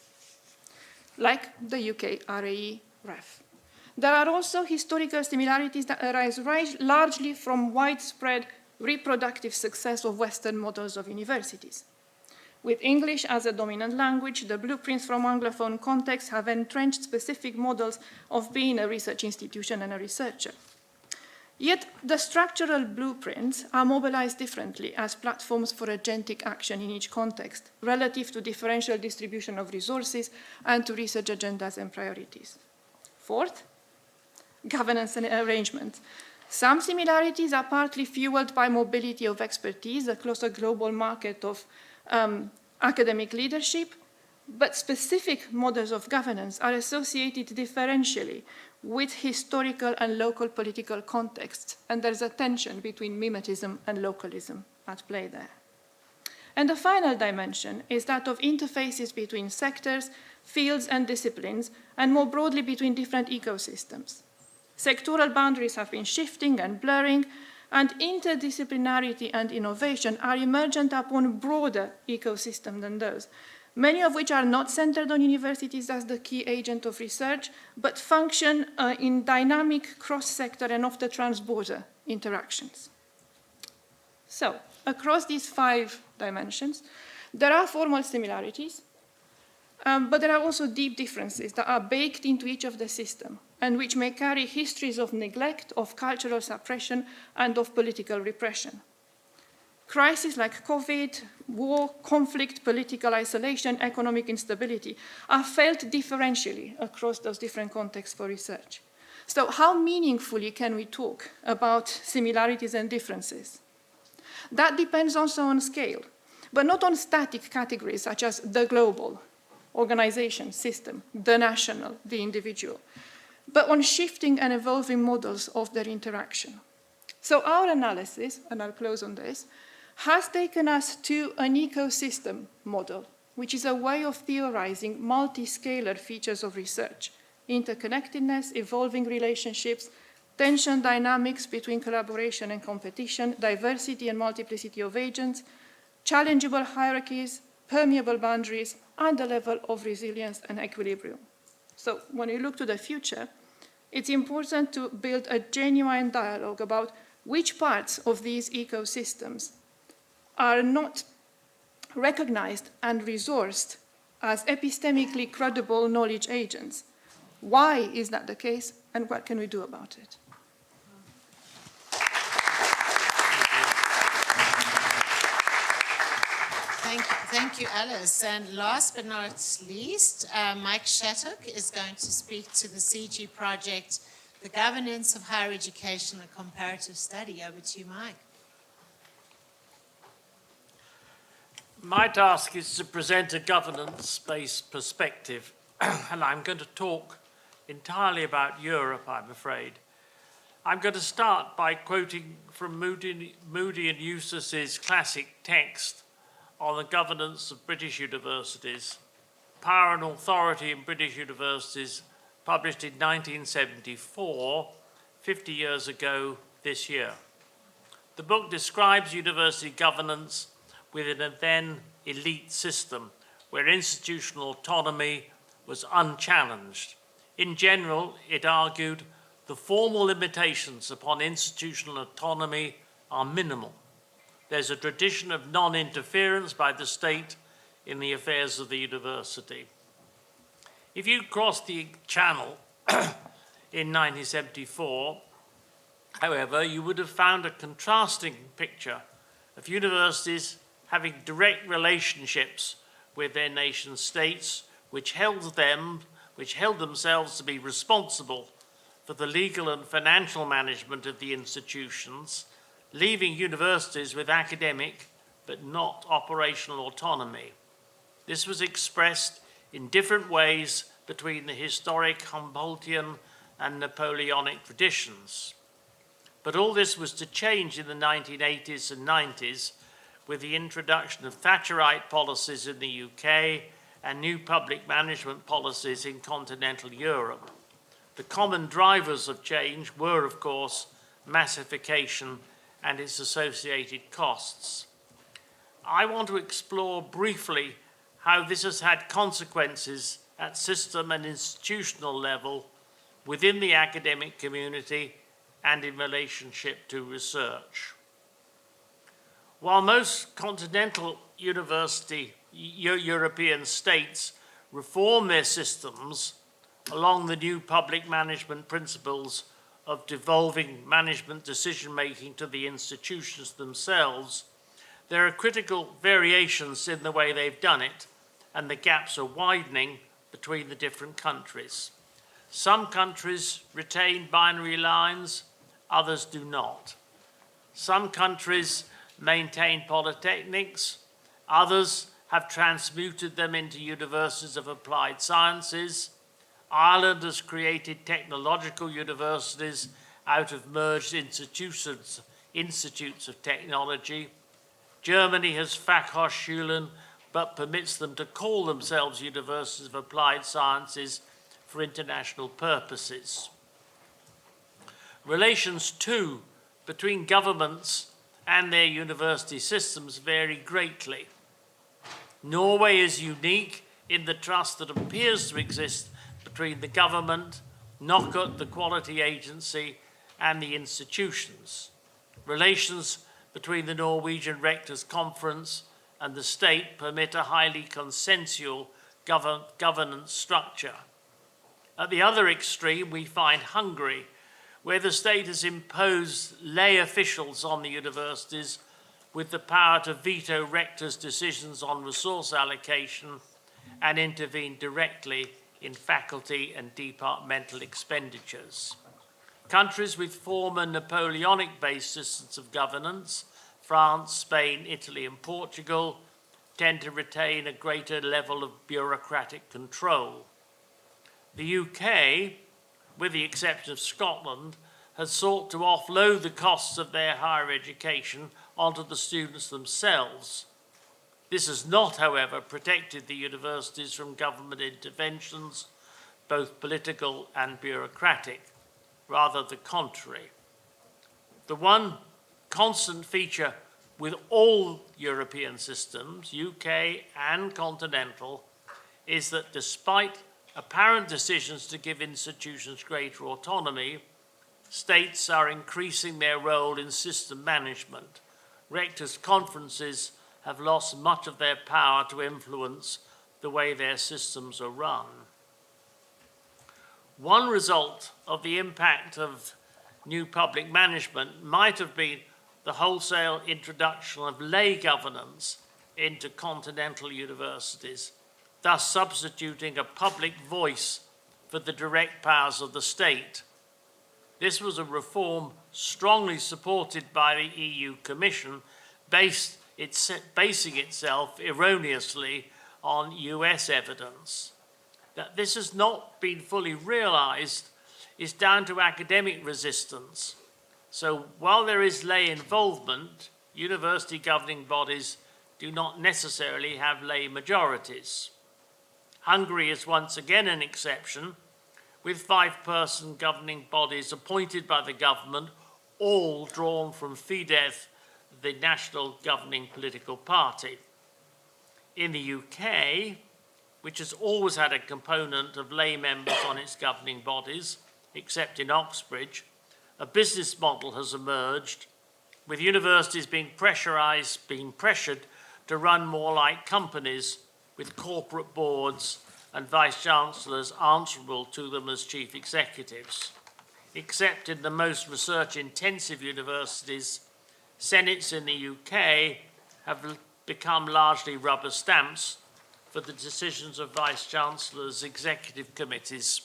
like the UK RAE REF. There are also historical similarities that arise largely from widespread reproductive success of Western models of universities. With English as a dominant language, the blueprints from Anglophone contexts have entrenched specific models of being a research institution and a researcher. Yet the structural blueprints are mobilized differently as platforms for agentic action in each context, relative to differential distribution of resources and to research agendas and priorities. Fourth, governance and arrangement. Some similarities are partly fueled by mobility of expertise across a global market of academic leadership, but specific models of governance are associated differentially with historical and local political contexts, and there's a tension between mimetism and localism at play there. And the final dimension is that of interfaces between sectors, fields, and disciplines, and more broadly between different ecosystems. Sectoral boundaries have been shifting and blurring, and interdisciplinarity and innovation are emergent upon broader ecosystems than those, many of which are not centered on universities as the key agent of research, but function in dynamic cross-sector and often trans-border interactions. So, across these 5 dimensions, there are formal similarities, but there are also deep differences that are baked into each of the systems, and which may carry histories of neglect, of cultural suppression, and of political repression. Crises like COVID, war, conflict, political isolation, economic instability are felt differentially across those different contexts for research. So how meaningfully can we talk about similarities and differences? That depends also on scale, but not on static categories such as the global, organization, system, the national, the individual, but on shifting and evolving models of their interaction. So our analysis, and I'll close on this, has taken us to an ecosystem model, which is a way of theorizing multi-scalar features of research, interconnectedness, evolving relationships, tension dynamics between collaboration and competition, diversity and multiplicity of agents, challengeable hierarchies, permeable boundaries, and a level of resilience and equilibrium. So when you look to the future, it's important to build a genuine dialogue about which parts of these ecosystems are not recognized and resourced as epistemically credible knowledge agents. Why is that the case, and what can we do about it? Thank you, Alice. And last but not least, Mike Shattuck is going to speak to the CG project, The Governance of Higher Education, a Comparative Study. Over to you, Mike. My task is to present a governance-based perspective, and I'm going to talk entirely about Europe, I'm afraid. I'm going to start by quoting from Moody and Eustace's classic text on the governance of British universities, Power and Authority in British Universities, published in 1974, 50 years ago this year. The book describes university governance within a then elite system where institutional autonomy was unchallenged. In general, it argued the formal limitations upon institutional autonomy are minimal. There's a tradition of non-interference by the state in the affairs of the university. If you crossed the Channel in 1974, however, you would have found a contrasting picture of universities having direct relationships with their nation states, which held themselves to be responsible for the legal and financial management of the institutions, leaving universities with academic but not operational autonomy. This was expressed in different ways between the historic Humboldtian and Napoleonic traditions. But all this was to change in the 1980s and 90s with the introduction of Thatcherite policies in the UK and new public management policies in continental Europe. The common drivers of change were, of course, massification and its associated costs. I want to explore briefly how this has had consequences at system and institutional level within the academic community and in relationship to research. While most continental European states reform their systems along the new public management principles of devolving management decision-making to the institutions themselves, there are critical variations in the way they've done it, and the gaps are widening between the different countries. Some countries retain binary lines, others do not. Some countries maintain polytechnics, others have transmuted them into universities of applied sciences. Ireland has created technological universities out of merged institutes of technology. Germany has Fachhochschulen, but permits them to call themselves universities of applied sciences for international purposes. Relations, too, between governments and their university systems vary greatly. Norway is unique in the trust that appears to exist between the government, NOKUT, the quality agency, and the institutions. Relations between the Norwegian Rectors' Conference and the state permit a highly consensual governance structure. At the other extreme, we find Hungary, where the state has imposed lay officials on the universities with the power to veto rectors' decisions on resource allocation and intervene directly in faculty and departmental expenditures. Countries with former Napoleonic-based systems of governance, France, Spain, Italy, and Portugal, tend to retain a greater level of bureaucratic control. The UK, with the exception of Scotland, has sought to offload the costs of their higher education onto the students themselves. This has not, however, protected the universities from government interventions, both political and bureaucratic, rather the contrary. The one constant feature with all European systems, UK and continental, is that despite apparent decisions to give institutions greater autonomy, states are increasing their role in system management, rectors' conferences have lost much of their power to influence the way their systems are run. One result of the impact of new public management might have been the wholesale introduction of lay governance into continental universities, thus substituting a public voice for the direct powers of the state. This was a reform strongly supported by the EU Commission, basing itself erroneously on US evidence. That this has not been fully realized is down to academic resistance. So while there is lay involvement, university governing bodies do not necessarily have lay majorities. Hungary is once again an exception, with 5-person governing bodies appointed by the government, all drawn from Fidesz, the national governing political party. In the UK, which has always had a component of lay members on its governing bodies, except in Oxbridge, a business model has emerged, with universities being pressured to run more like companies, with corporate boards and vice-chancellors answerable to them as chief executives. Except in the most research-intensive universities, senates in the UK have become largely rubber stamps for the decisions of vice-chancellors' executive committees.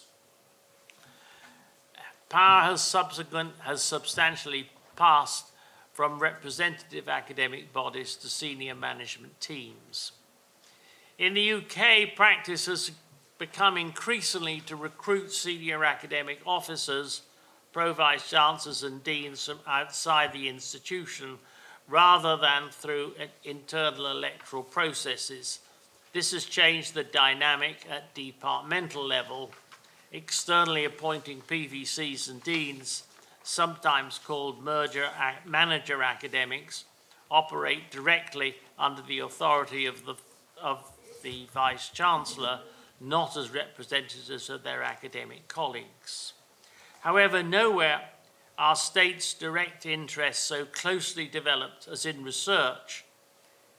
Power has substantially passed from representative academic bodies to senior management teams. In the UK, practice has become increasingly to recruit senior academic officers, pro-vice-chancellors and deans from outside the institution, rather than through internal electoral processes. This has changed the dynamic at departmental level, externally appointing PVCs and deans, sometimes called manager academics, operate directly under the authority of the Vice-Chancellor, not as representatives of their academic colleagues. However, nowhere are states' direct interests so closely developed as in research.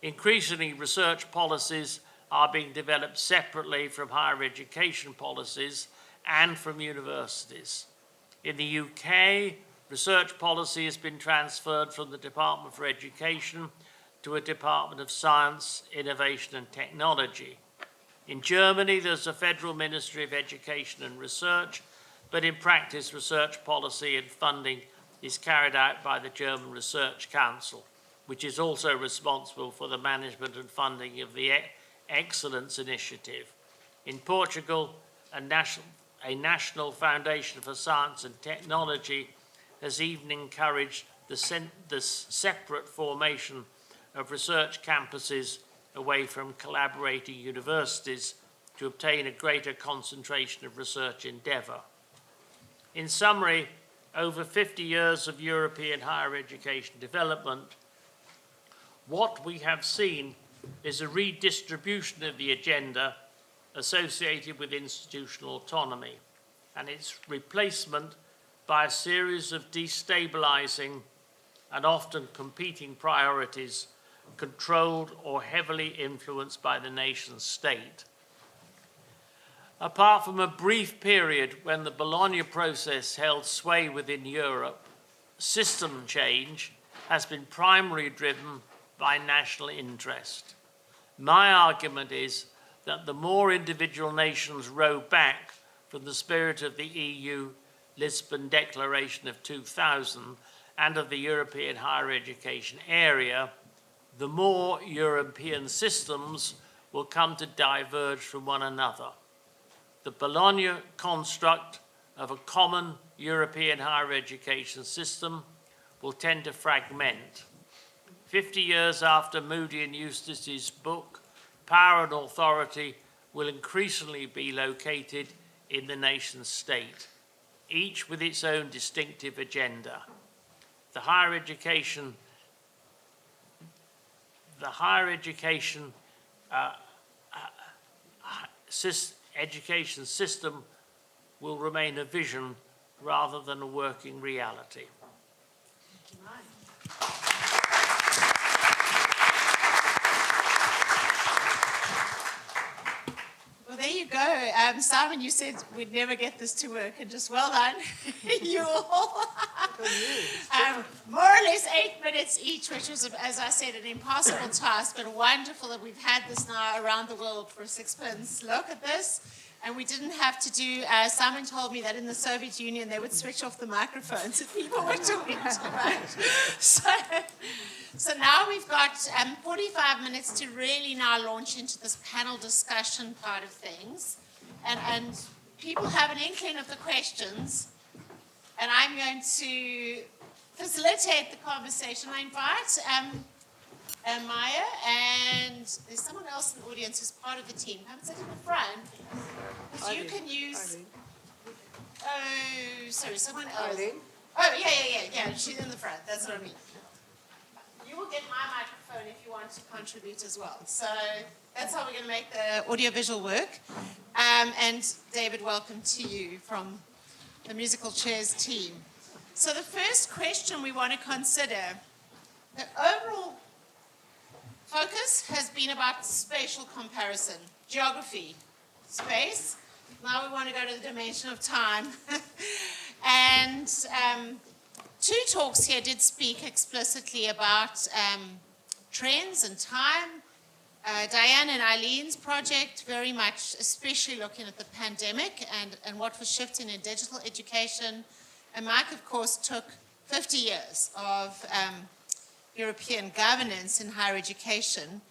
Increasingly, research policies are being developed separately from higher education policies and from universities. In the UK, research policy has been transferred from the Department for Education to a Department of Science, Innovation and Technology. In Germany, there's a Federal Ministry of Education and Research, but in practice, research policy and funding is carried out by the German Research Council, which is also responsible for the management and funding of the Excellence Initiative. In Portugal, a national foundation for science and technology has even encouraged the separate formation of research campuses away from collaborating universities to obtain a greater concentration of research endeavour. In summary, over 50 years of European higher education development, what we have seen is a redistribution of the agenda associated with institutional autonomy and its replacement by a series of destabilising and often competing priorities controlled or heavily influenced by the nation state. Apart from a brief period when the Bologna process held sway within Europe, system change has been primarily driven by national interest. My argument is that the more individual nations row back from the spirit of the EU Lisbon Declaration of 2000 and of the European higher education area, the more European systems will come to diverge from one another. The Bologna construct of a common European higher education system will tend to fragment. 50 years after Moody and Eustace's book, power and authority will increasingly be located in the nation state, each with its own distinctive agenda. The higher education system will remain a vision rather than a working reality. Thank you, Mike. Simon, you said we'd never get this to work, and just well done. You all. More or less 8 minutes each, which was, as I said, an impossible task, but wonderful that we've had this now around the world for sixpence. Look at this. And we didn't have to do, Simon told me that in the Soviet Union they would switch off the microphones if people were talking too much. So now we've got 45 minutes to really now launch into this panel discussion part of things. And people have an inkling of the questions. And I'm going to facilitate the conversation. I invite Maia, and there's someone else in the audience who's part of the team. Come sit in the front. Because you can use... Oh, sorry, someone else. Eileen? Oh, yeah, she's in the front. That's what I mean. You will get my microphone if you want to contribute as well. So that's how we're going to make the audiovisual work. And David, welcome to you from the Musical Chairs team. So the first question we want to consider, the overall focus has been about spatial comparison, geography, space. Now we want to go to the dimension of time. And two talks here did speak explicitly about trends and time. Diane and Eileen's project very much, especially looking at the pandemic and what was shifting in digital education. And Mike, of course, took 50 years of European governance in higher education.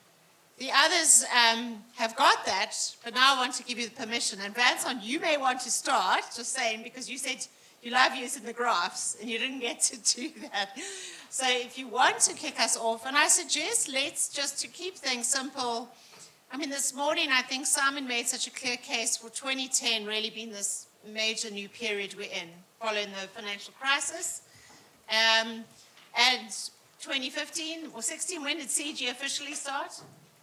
The others have got that, but now I want to give you the permission. And Vincent, you may want to start, just saying, because you said you love using the graphs, and you didn't get to do that. So if you want to kick us off, and I suggest let's just to keep things simple. I mean, this morning I think Simon made such a clear case for 2010 really being this major new period we're in, following the financial crisis. And 2015 or 16, when did CG officially start?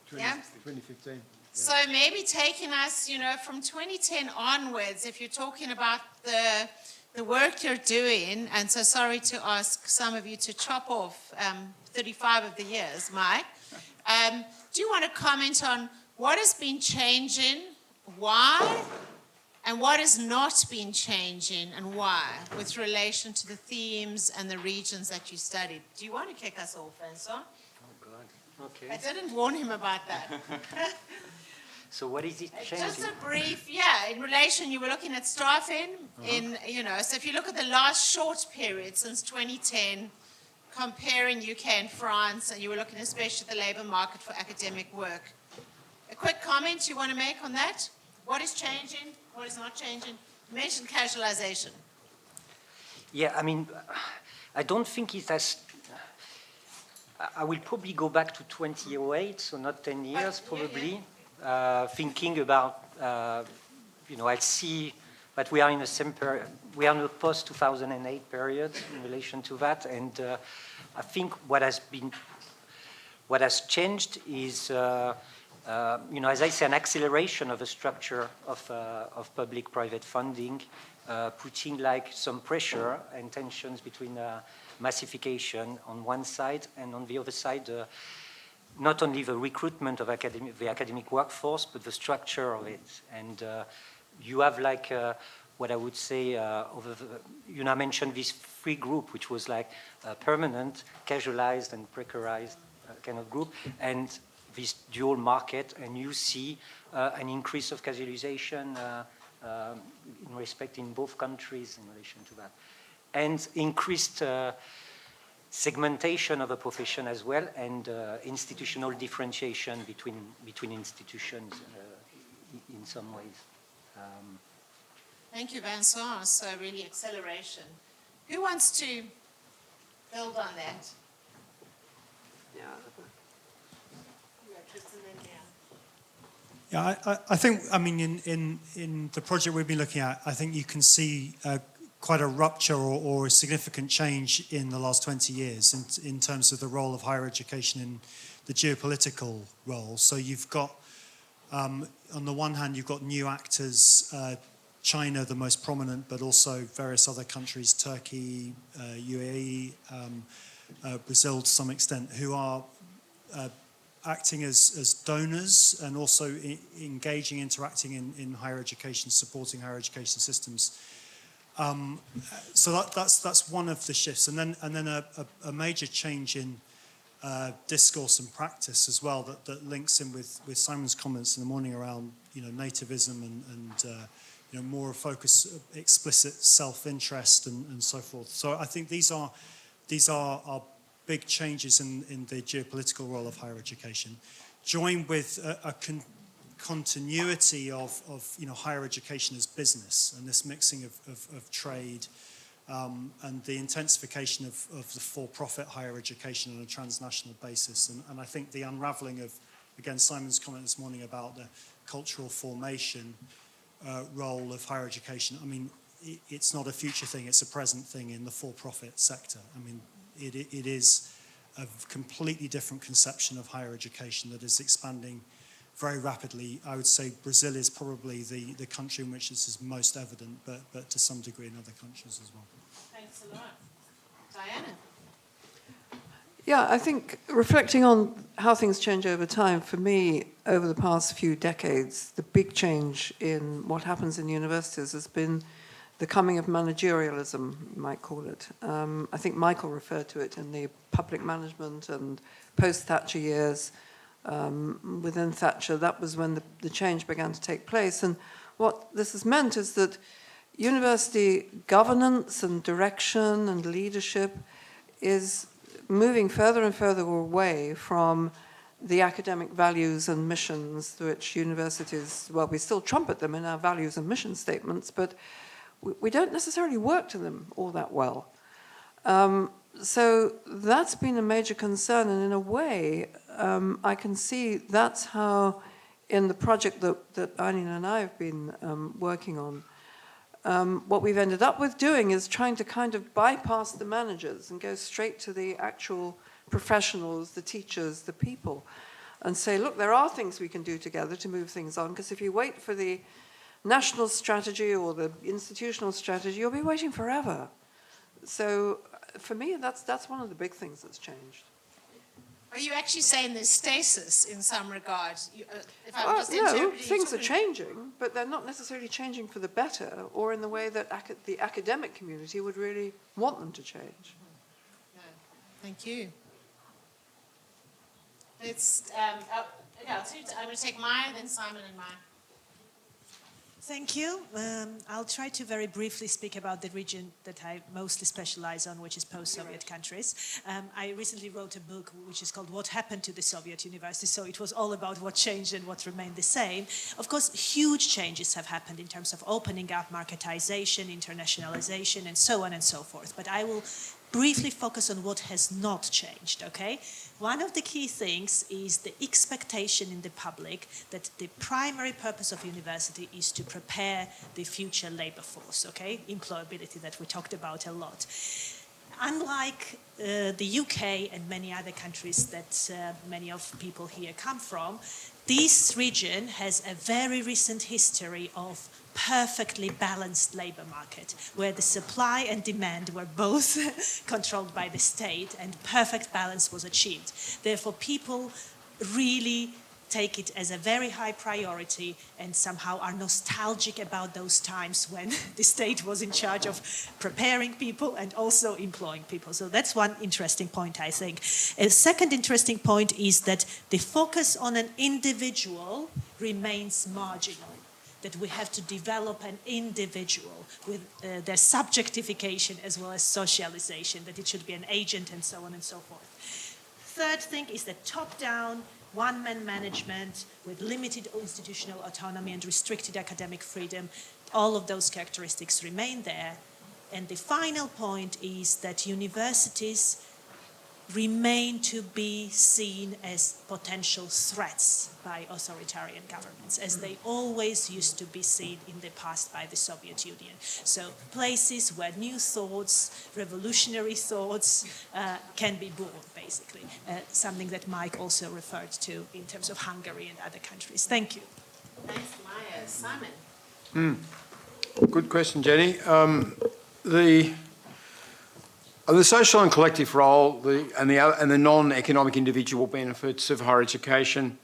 2015. Yeah. So maybe taking us, from 2010 onwards, if you're talking about the work you're doing, and so sorry to ask some of you to chop off 35 of the years, Mike. Do you want to comment on what has been changing, why, and what has not been changing and why with relation to the themes and the regions that you studied? Do you want to kick us off, Vincent? Oh, God. Okay. I didn't warn him about that. So what is it changing? Just a brief, in relation, you were looking at staffing so if you look at the last short period since 2010, comparing UK and France, and you were looking especially at the labour market for academic work. A quick comment you want to make on that? What is changing? What is not changing? You mentioned casualization. Yeah, I mean, I don't think it has... I will probably go back to 2008, so not 10 years, probably. Thinking about, I see that we are in the same period, we are in the post-2008 period in relation to that, and I think what has changed is, as I say, an acceleration of the structure of public-private funding, putting like some pressure and tensions between massification on one side, and on the other side, not only the recruitment of the academic workforce, but the structure of it. And you have like what I would say, I mentioned this free group, which was like permanent, casualized, and precarized kind of group, and this dual market, and you see an increase of casualization in respect in both countries in relation to that. And increased segmentation of a profession as well, and institutional differentiation between institutions in some ways. Thank you, Vincent. So really acceleration. Who wants to build on that? Yeah. Tristan and Leanne. Yeah, I think, in the project we've been looking at, I think you can see quite a rupture or a significant change in the last 20 years in terms of the role of higher education in the geopolitical role. So you've got, on the one hand, you've got new actors, China the most prominent, but also various other countries, Turkey, UAE, Brazil to some extent, who are acting as donors and also engaging, interacting in higher education, supporting higher education systems. So that's one of the shifts, and then a major change in discourse and practice as well that links in with Simon's comments in the morning around nativism and more focus, explicit self-interest and so forth. So I think these are big changes in the geopolitical role of higher education, joined with a continuity of higher education as business and this mixing of trade and the intensification of the for-profit higher education on a transnational basis. And I think the unravelling of, again, Simon's comment this morning about the cultural formation role of higher education, I mean, it's not a future thing, it's a present thing in the for-profit sector. I mean, it is a completely different conception of higher education that is expanding very rapidly. I would say Brazil is probably the country in which this is most evident, but to some degree in other countries as well. Thanks a lot. Diana? Yeah, I think reflecting on how things change over time, for me, over the past few decades, the big change in what happens in universities has been the coming of managerialism, you might call it. I think Michael referred to it in the public management and post-Thatcher years. Within Thatcher, that was when the change began to take place. And what this has meant is that university governance and direction and leadership is moving further and further away from the academic values and missions to which universities, well, we still trumpet them in our values and mission statements, but we don't necessarily work to them all that well. So that's been a major concern, and in a way, I can see that's how, in the project that Eileen and I have been working on, what we've ended up with doing is trying to kind of bypass the managers and go straight to the actual professionals, the teachers, the people, and say, look, there are things we can do together to move things on, because if you wait for the national strategy or the institutional strategy, you'll be waiting forever. So for me, that's one of the big things that's changed. Are you actually saying there's stasis in some regards? If I'm just No, interpreting, things are changing, but they're not necessarily changing for the better or in the way that the academic community would really want them to change. No. Thank you. Let's, I'm going to take Maia, then Simon and Maia. Thank you. I'll try to very briefly speak about the region that I mostly specialize on, which is post-Soviet countries. I recently wrote a book which is called What Happened to the Soviet Universities, so it was all about what changed and what remained the same. Of course, huge changes have happened in terms of opening up, marketization, internationalization, and so on and so forth. But I will briefly focus on what has not changed, okay? One of the key things is the expectation in the public that the primary purpose of university is to prepare the future labor force, okay? Employability that we talked about a lot. Unlike the UK and many other countries that many of people here come from, this region has a very recent history of perfectly balanced labor market, where the supply and demand were both controlled by the state and perfect balance was achieved. Therefore, people really take it as a very high priority and somehow are nostalgic about those times when the state was in charge of preparing people and also employing people. So that's one interesting point, I think. A second interesting point is that the focus on an individual remains marginal, that we have to develop an individual with their subjectification as well as socialization, that it should be an agent and so on and so forth. Third thing is that top-down, one-man management with limited institutional autonomy and restricted academic freedom, all of those characteristics remain there. And the final point is that universities remain to be seen as potential threats by authoritarian governments, as they always used to be seen in the past by the Soviet Union. So places where new thoughts, revolutionary thoughts can be born, basically. Something that Mike also referred to in terms of Hungary and other countries. Thank you. Thanks, Maia. Simon? Good question, Jenny. The social and collective role and the non-economic individual benefits of higher education,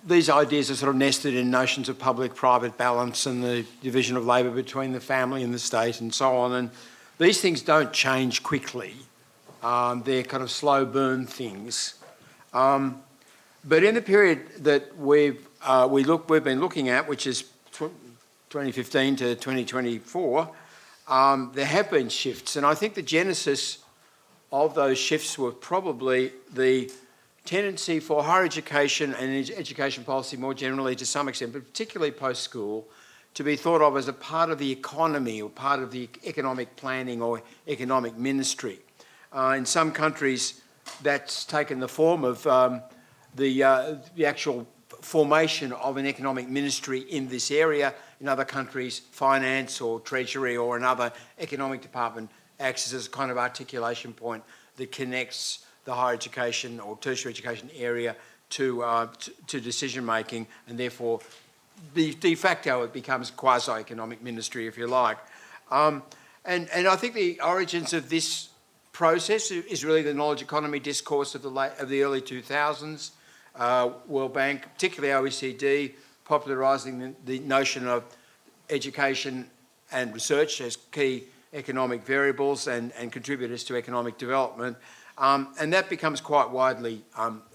these ideas are sort of nested in notions of public-private balance and the division of labour between the family and the state and so on. And these things don't change quickly. They're kind of slow burn things. But in the period that we've been looking at, which is 2015 to 2024, there have been shifts, and I think the genesis of those shifts were probably the tendency for higher education and education policy more generally to some extent, but particularly post-school, to be thought of as a part of the economy or part of the economic planning or economic ministry. In some countries, that's taken the form of the actual formation of an economic ministry in this area. In other countries, finance or treasury or another economic department acts as a kind of articulation point that connects the higher education or tertiary education area to decision making, and therefore de facto it becomes quasi-economic ministry, if you like. And I think the origins of this process is really the knowledge economy discourse of the early 2000s. World Bank, particularly OECD, popularising the notion of education and research as key economic variables and contributors to economic development. And that becomes quite widely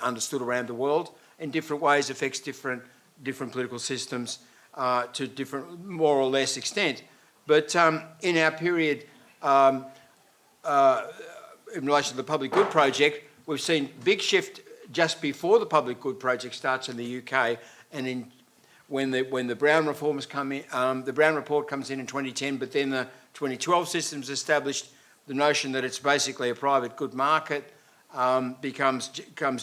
understood around the world in different ways, affects different political systems to different, more or less extent. But in our period, in relation to the Public Good Project, we've seen big shift just before the Public Good Project starts in the UK, and when the Brown reforms come in, the Brown report comes in 2010, but then the 2012 system's established, the notion that it's basically a private good market becomes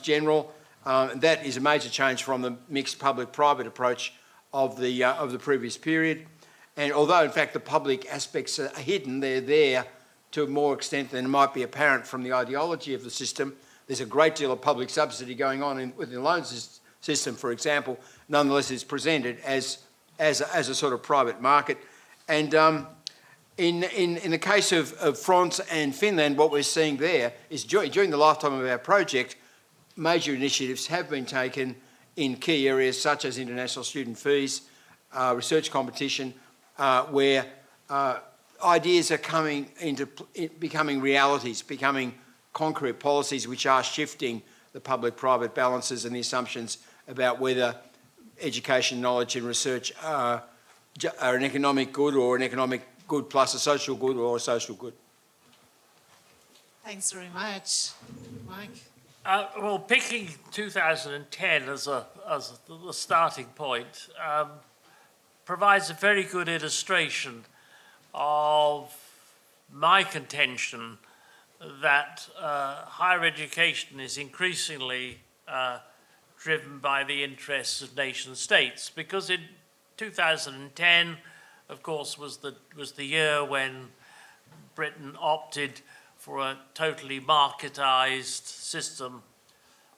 general. That is a major change from the mixed public-private approach of the previous period. And although in fact the public aspects are hidden, they're there to a more extent than might be apparent from the ideology of the system. There's a great deal of public subsidy going on within the loan system, for example. Nonetheless, it's presented as a sort of private market. And in the case of France and Finland, what we're seeing there is during the lifetime of our project, major initiatives have been taken in key areas such as international student fees, research competition, where ideas are becoming realities, becoming concrete policies which are shifting the public-private balances and the assumptions about whether education, knowledge and research are an economic good or an economic good plus a social good or a social good. Thanks very much. Mike? Well, picking 2010 as the starting point provides a very good illustration of my contention that higher education is increasingly driven by the interests of nation states, because in 2010, of course, was the year when Britain opted for a totally marketized system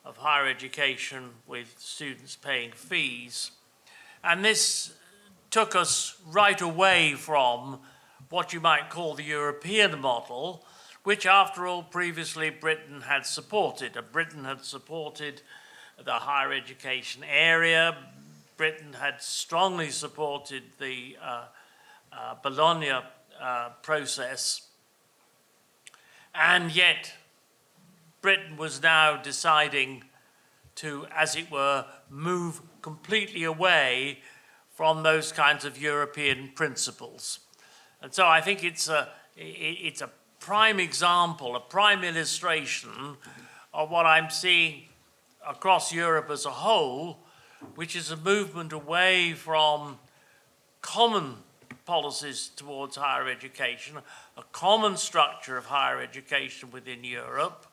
of higher education with students paying fees. And this took us right away from what you might call the European model, which, after all, previously Britain had supported. Britain had supported the higher education area. Britain had strongly supported the Bologna process. And yet, Britain was now deciding to, as it were, move completely away from those kinds of European principles. And so I think it's a prime example, a prime illustration of what I'm seeing across Europe as a whole, which is a movement away from common policies towards higher education, a common structure of higher education within Europe,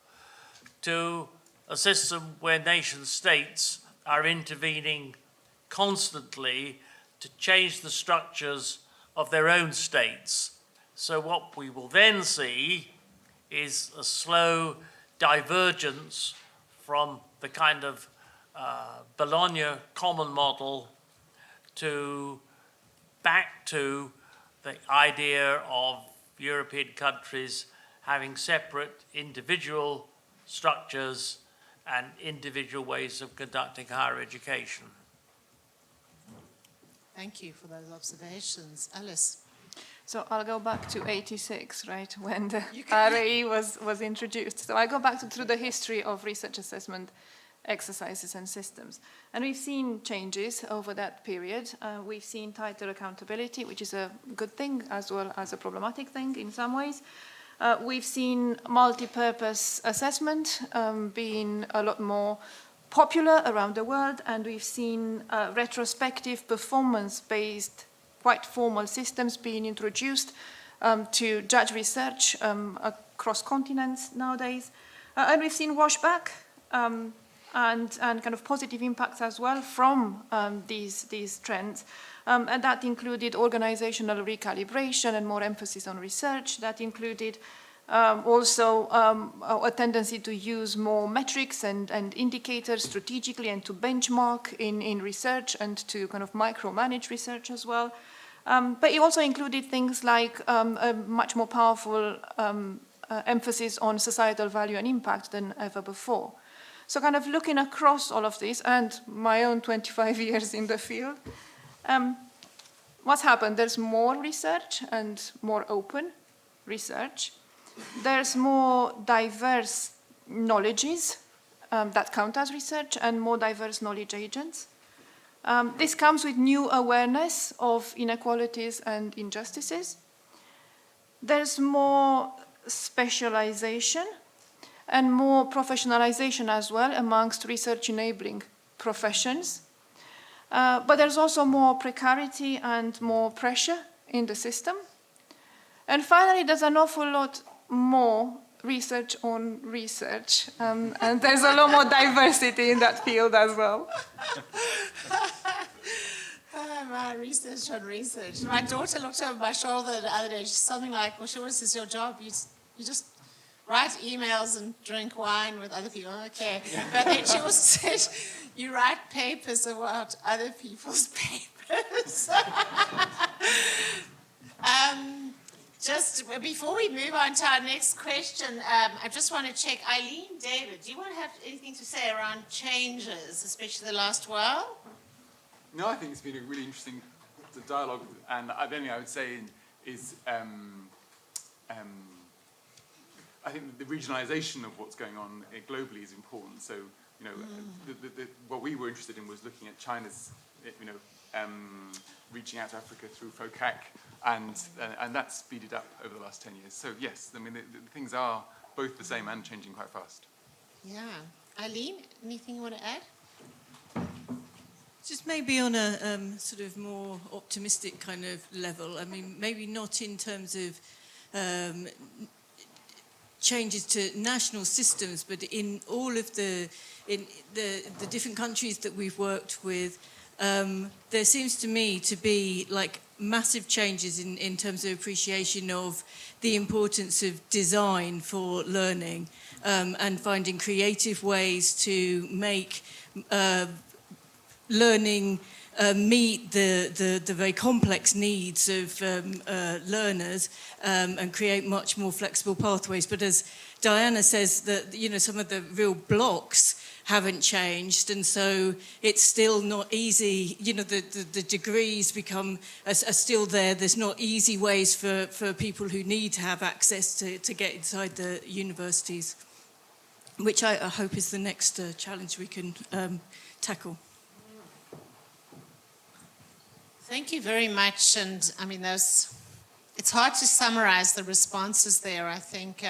to a system where nation states are intervening constantly to change the structures of their own states. So what we will then see is a slow divergence from the kind of Bologna common model back to the idea of European countries having separate individual structures and individual ways of conducting higher education. Thank you for those observations. Alice? So I'll go back to 86, right, when the RAE was introduced. So I go back through the history of research assessment exercises and systems. And we've seen changes over that period. We've seen tighter accountability, which is a good thing as well as a problematic thing in some ways. We've seen multi-purpose assessment being a lot more popular around the world, and we've seen retrospective performance-based quite formal systems being introduced to judge research across continents nowadays. And we've seen washback and kind of positive impacts as well from these trends. And that included organizational recalibration and more emphasis on research. That included also a tendency to use more metrics and indicators strategically and to benchmark in research and to kind of micromanage research as well. But it also included things like a much more powerful emphasis on societal value and impact than ever before. So kind of looking across all of this and my own 25 years in the field, what's happened? There's more research and more open research. There's more diverse knowledges that count as research and more diverse knowledge agents. This comes with new awareness of inequalities and injustices. There's more specialization and more professionalization as well amongst research-enabling professions. But there's also more precarity and more pressure in the system. And finally, there's an awful lot more research on research, and there's a lot more diversity in that field as well. My research on research. My daughter looked over my shoulder the other day. She's something like, well, sure, this is your job. You just write emails and drink wine with other people. Okay. But then she also said, you write papers about other people's papers. Just before we move on to our next question, I just want to check, Eileen, David, do you want to have anything to say around changes, especially the last while? No, I think it's been a really interesting dialogue, and the only thing I would say is I think the regionalisation of what's going on globally is important. So, you know, what we were interested in was looking at China's, reaching out to Africa through FOCAC, and that's speeded up over the last 10 years. So yes, I mean, the things are both the same and changing quite fast. Yeah. Eileen, anything you want to add? Just maybe on a sort of more optimistic kind of level. I mean, maybe not in terms of changes to national systems, but in all of the different countries that we've worked with, there seems to me to be like massive changes in terms of appreciation of the importance of design for learning, and finding creative ways to make learning meet the very complex needs of learners, and create much more flexible pathways. But as Diana says, that some of the real blocks haven't changed, and so it's still not easy. The degrees are still there. There's not easy ways for people who need to have access to get inside the universities, which I hope is the next challenge we can tackle. Thank you very much. And I mean, it's hard to summarize the responses there. I think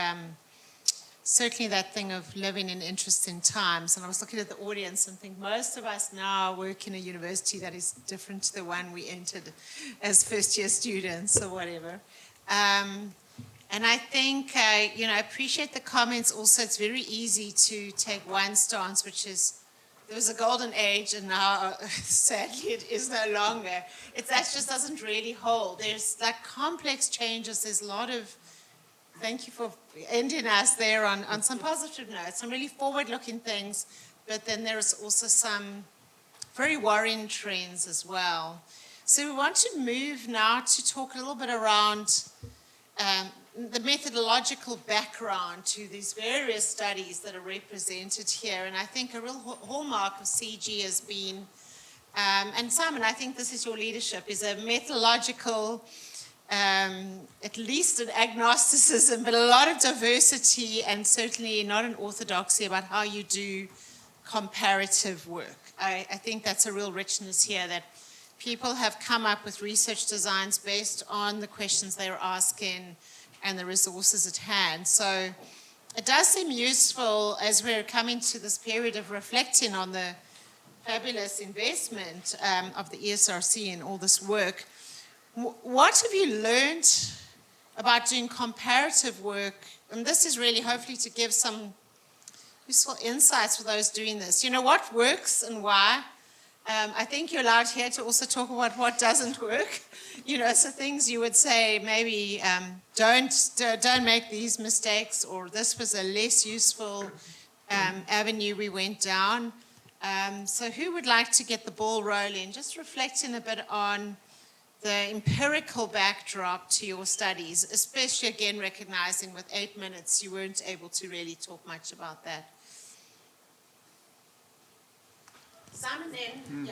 certainly that thing of living in interesting times. And I was looking at the audience and think most of us now work in a university that is different to the one we entered as first-year students or whatever. And I think, I appreciate the comments also. It's very easy to take one stance, which is, there was a golden age, and now, sadly, it is no longer. That just doesn't really hold. There's like complex changes. There's a lot of, thank you for ending us there on some positive notes, some really forward-looking things, but then there's also some very worrying trends as well. So we want to move now to talk a little bit around the methodological background to these various studies that are represented here. And I think a real hallmark of CG has been, and Simon, I think this is your leadership, is a methodological, at least an agnosticism, but a lot of diversity and certainly not an orthodoxy about how you do comparative work. I think that's a real richness here, that people have come up with research designs based on the questions they were asking and the resources at hand. So it does seem useful as we're coming to this period of reflecting on the fabulous investment of the ESRC in all this work. What have you learned about doing comparative work? And this is really hopefully to give some useful insights for those doing this. You know, what works and why? I think you're allowed here to also talk about what doesn't work. You know, so things you would say maybe don't make these mistakes, or this was a less useful avenue we went down. So who would like to get the ball rolling? Just reflecting a bit on the empirical backdrop to your studies, especially again recognizing with 8 minutes you weren't able to really talk much about that. Simon then,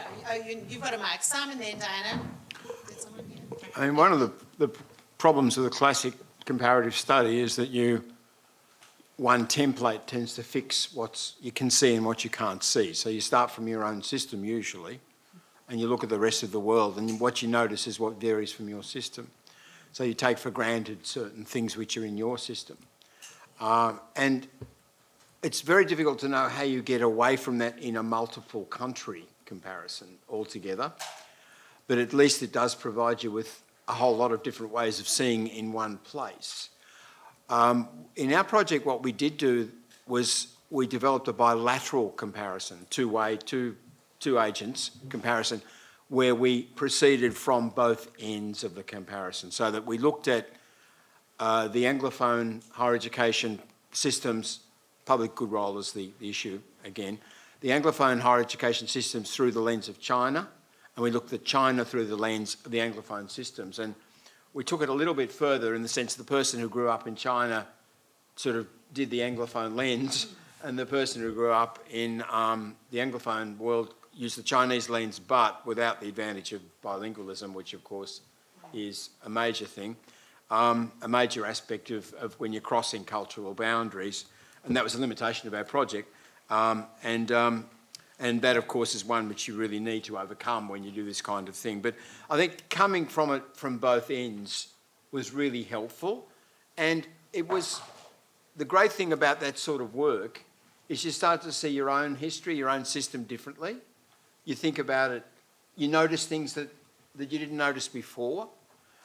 you've got a mic. Simon then, Diana. I mean, one of the problems of the classic comparative study is that one template tends to fix what you can see and what you can't see. So you start from your own system usually, and you look at the rest of the world, and what you notice is what varies from your system. So you take for granted certain things which are in your system. And it's very difficult to know how you get away from that in a multiple country comparison altogether, but at least it does provide you with a whole lot of different ways of seeing in one place. In our project, what we did do was we developed a bilateral comparison, two-way, two agents comparison, where we proceeded from both ends of the comparison, so that we looked at the Anglophone higher education systems. Public good role is the issue again. The Anglophone higher education systems through the lens of China, and we looked at China through the lens of the Anglophone systems. And we took it a little bit further in the sense the person who grew up in China sort of did the Anglophone lens, and the person who grew up in the Anglophone world used the Chinese lens, but without the advantage of bilingualism, which of course is a major thing, a major aspect of when you're crossing cultural boundaries. And that was a limitation of our project. And that, of course, is one which you really need to overcome when you do this kind of thing. But I think coming from it from both ends was really helpful. And it was the great thing about that sort of work is you start to see your own history, your own system differently. You think about it, you notice things that you didn't notice before.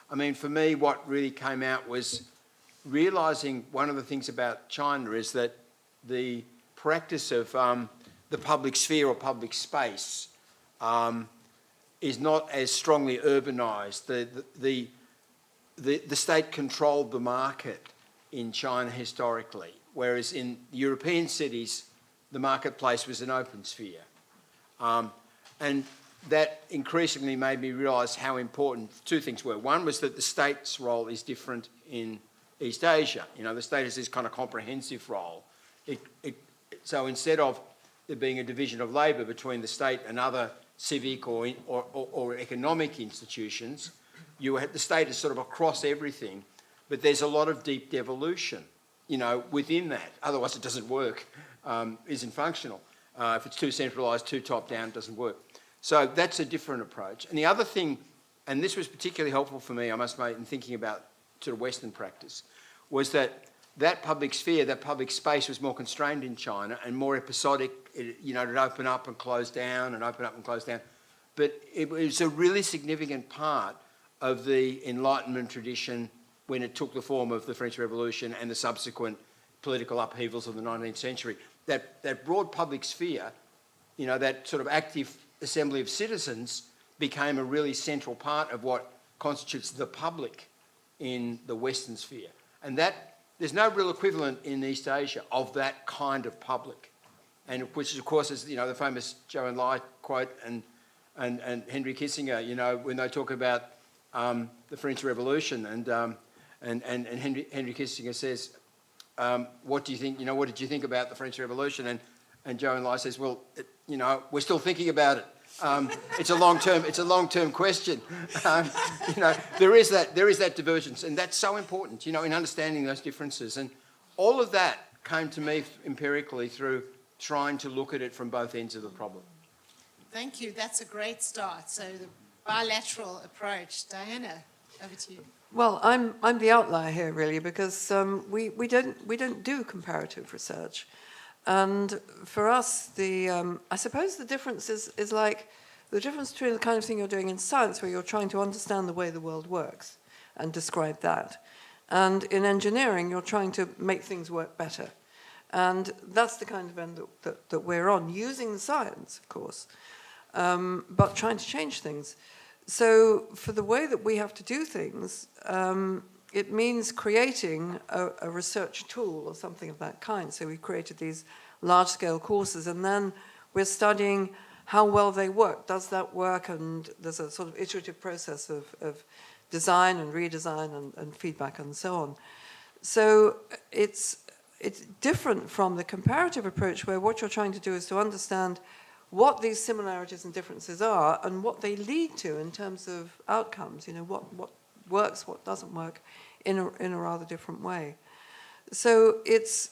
I mean, for me, what really came out was realising one of the things about China is that the practice of the public sphere or public space is not as strongly urbanised. The state controlled the market in China historically, whereas in European cities, the marketplace was an open sphere. And that increasingly made me realise how important two things were. One was that the state's role is different in East Asia. You know, the state has this kind of comprehensive role. So instead of there being a division of labour between the state and other civic or economic institutions, the state is sort of across everything, but there's a lot of deep devolution, you know, within that. Otherwise it doesn't work, isn't functional. If it's too centralised, too top-down, it doesn't work. So that's a different approach. And the other thing, and this was particularly helpful for me, I must admit, in thinking about sort of Western practice, was that public sphere, that public space was more constrained in China and more episodic. It'd open up and close down and open up and close down. But it was a really significant part of the Enlightenment tradition when it took the form of the French Revolution and the subsequent political upheavals of the 19th century. That broad public sphere, you know, that sort of active assembly of citizens became a really central part of what constitutes the public in the Western sphere. And that, there's no real equivalent in East Asia of that kind of public. And which, of course, is, you know, the famous Zhou Enlai quote and Henry Kissinger, you know, when they talk about the French Revolution And Henry Kissinger says, what do you think, what did you think about the French Revolution? And Zhou Enlai says, well, we're still thinking about it. It's a long-term question. There is that divergence, and that's so important, in understanding those differences. And all of that came to me empirically through trying to look at it from both ends of the problem. Thank you. That's a great start. So the bilateral approach. Diana, over to you. Well, I'm the outlier here really, because we don't do comparative research, and for us I suppose the difference is like the difference between the kind of thing you're doing in science, where you're trying to understand the way the world works and describe that, and in engineering you're trying to make things work better, and that's the kind of end that we're on, using the science, of course, but trying to change things. So for the way that we have to do things, it means creating a research tool or something of that kind. So we created these large-scale courses, and then we're studying how well they work. Does that work? And there's a sort of iterative process of design and redesign and feedback and so on. So it's different from the comparative approach, where what you're trying to do is to understand what these similarities and differences are and what they lead to in terms of outcomes, what works, what doesn't work in a rather different way. So it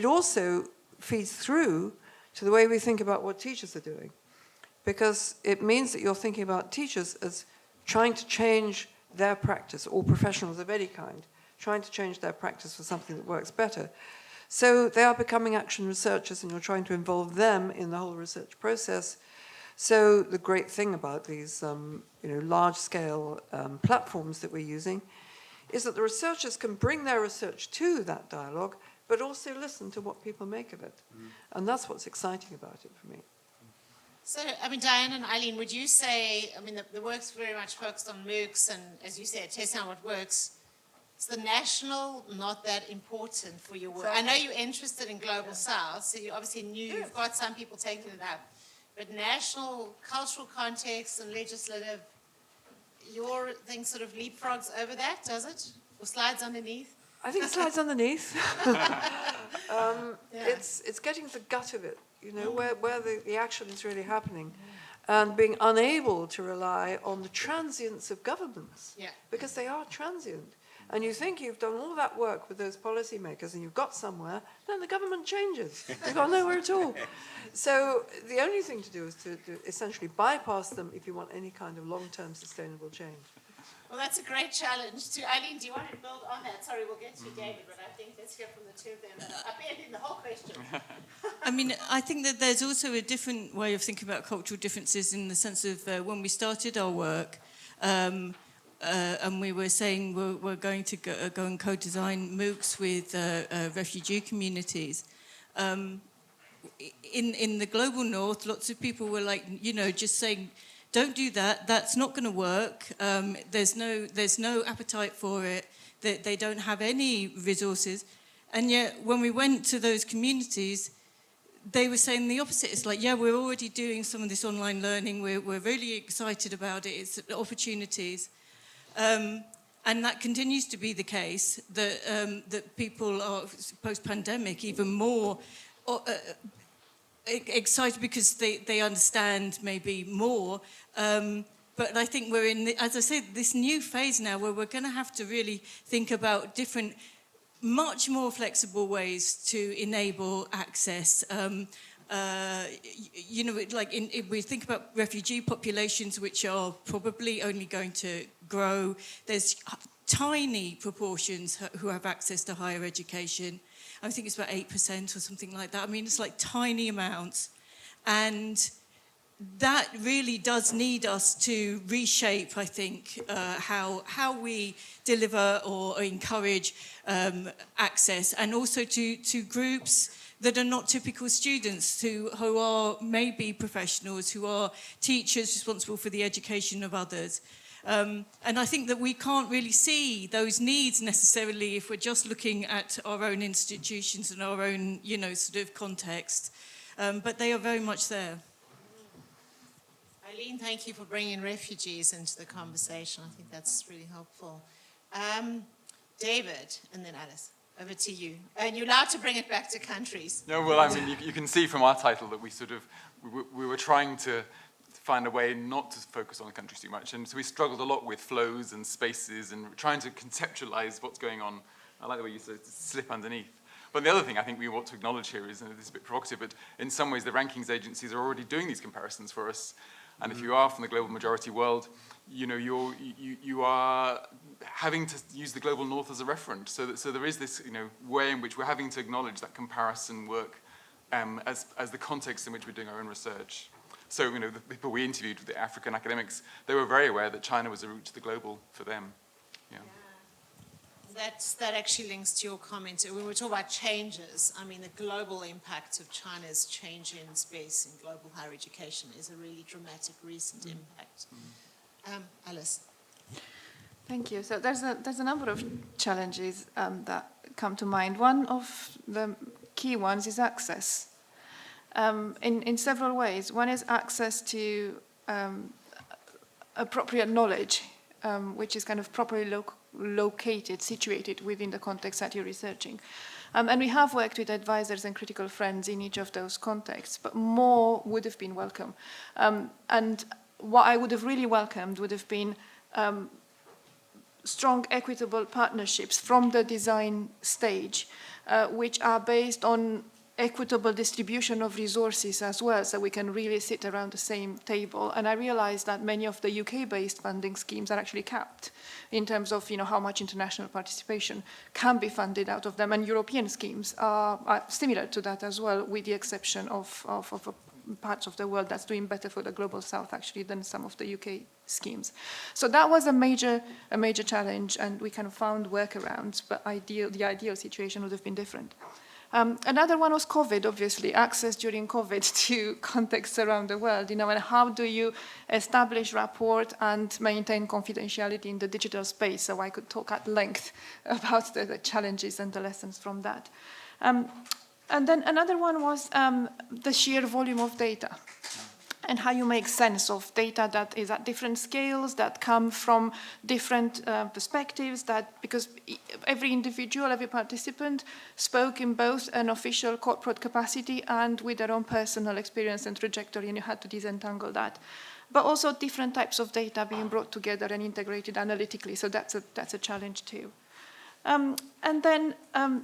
also feeds through to the way we think about what teachers are doing, because it means that you're thinking about teachers as trying to change their practice, or professionals of any kind, trying to change their practice for something that works better. So they are becoming action researchers, and you're trying to involve them in the whole research process. So the great thing about these large-scale platforms that we're using is that the researchers can bring their research to that dialogue, but also listen to what people make of it. And that's what's exciting about it for me. So, Diane and Eileen, would you say, the work's very much focused on MOOCs and, as you said, testing out what works. Is the national not that important for your work? I know you're interested in Global South, so you obviously knew you've got some people taking it up. But national, cultural context and legislative, your thing sort of leapfrogs over that, does it? Or slides underneath? I think it slides underneath. It's getting to the gut of it, where the action is really happening, and being unable to rely on the transience of governments, because they are transient. And you think you've done all that work with those policymakers and you've got somewhere, then the government changes. You've got nowhere at all. So the only thing to do is to essentially bypass them if you want any kind of long-term sustainable change. Well, that's a great challenge. Eileen, do you want to build on that? Sorry, we'll get to you, David, but I think let's hear from the two of them. Upending the whole question. I think that there's also a different way of thinking about cultural differences, in the sense of when we started our work, and we were saying we're going to go and co-design MOOCs with refugee communities. In the global north, lots of people were like, just saying, don't do that. That's not going to work. There's no appetite for it. They don't have any resources. And yet, when we went to those communities, they were saying the opposite. It's like, we're already doing some of this online learning. We're really excited about it. It's opportunities. And that continues to be the case, that people are, post-pandemic, even more excited because they understand maybe more. But I think we're in, as I said, this new phase now where we're going to have to really think about different, much more flexible ways to enable access. If we think about refugee populations, which are probably only going to grow, there's tiny proportions who have access to higher education. I think it's about 8% or something like that. It's like tiny amounts. And that really does need us to reshape, I think, how we deliver or encourage access, and also to groups that are not typical students, who are maybe professionals, who are teachers responsible for the education of others. And I think that we can't really see those needs necessarily if we're just looking at our own institutions and our own, sort of context. But they are very much there. Eileen, thank you for bringing refugees into the conversation. I think that's really helpful. David, and then Alice, over to you. And you're allowed to bring it back to countries. No, well, I mean, you can see from our title that we were trying to find a way not to focus on the countries too much. And so we struggled a lot with flows and spaces and trying to conceptualize what's going on. I like the way you said slip underneath. But the other thing I think we want to acknowledge here is, and this is a bit provocative, but in some ways the rankings agencies are already doing these comparisons for us. And if you are from the global majority world, you know, you are having to use the global north as a reference. So there is this, you know, way in which we're having to acknowledge that comparison work as the context in which we're doing our own research. So, you know, the people we interviewed, the African academics, they were very aware that China was a route to the global for them. Yeah. That actually links to your comment. We were talking about changes. I mean, the global impact of China's change in space in global higher education is a really dramatic recent impact. Alice. Thank you. So there's a number of challenges that come to mind. One of the key ones is access. In several ways. One is access to appropriate knowledge, which is kind of properly located, situated within the context that you're researching. And we have worked with advisors and critical friends in each of those contexts, but more would have been welcome. And what I would have really welcomed would have been strong, equitable partnerships from the design stage, which are based on equitable distribution of resources as well, so we can really sit around the same table. And I realized that many of the UK-based funding schemes are actually capped in terms of, you know, how much international participation can be funded out of them. And European schemes are similar to that as well, with the exception of parts of the world that's doing better for the global south actually than some of the UK schemes. So that was a major challenge, and we kind of found workarounds, but the ideal situation would have been different. Another one was COVID, obviously, access during COVID to contexts around the world, you know, and how do you establish rapport and maintain confidentiality in the digital space? So I could talk at length about the challenges and the lessons from that. And then another one was the sheer volume of data, and how you make sense of data that is at different scales, that come from different perspectives, because every individual, every participant spoke in both an official corporate capacity and with their own personal experience and trajectory, and you had to disentangle that. But also different types of data being brought together and integrated analytically, so that's a challenge too. And then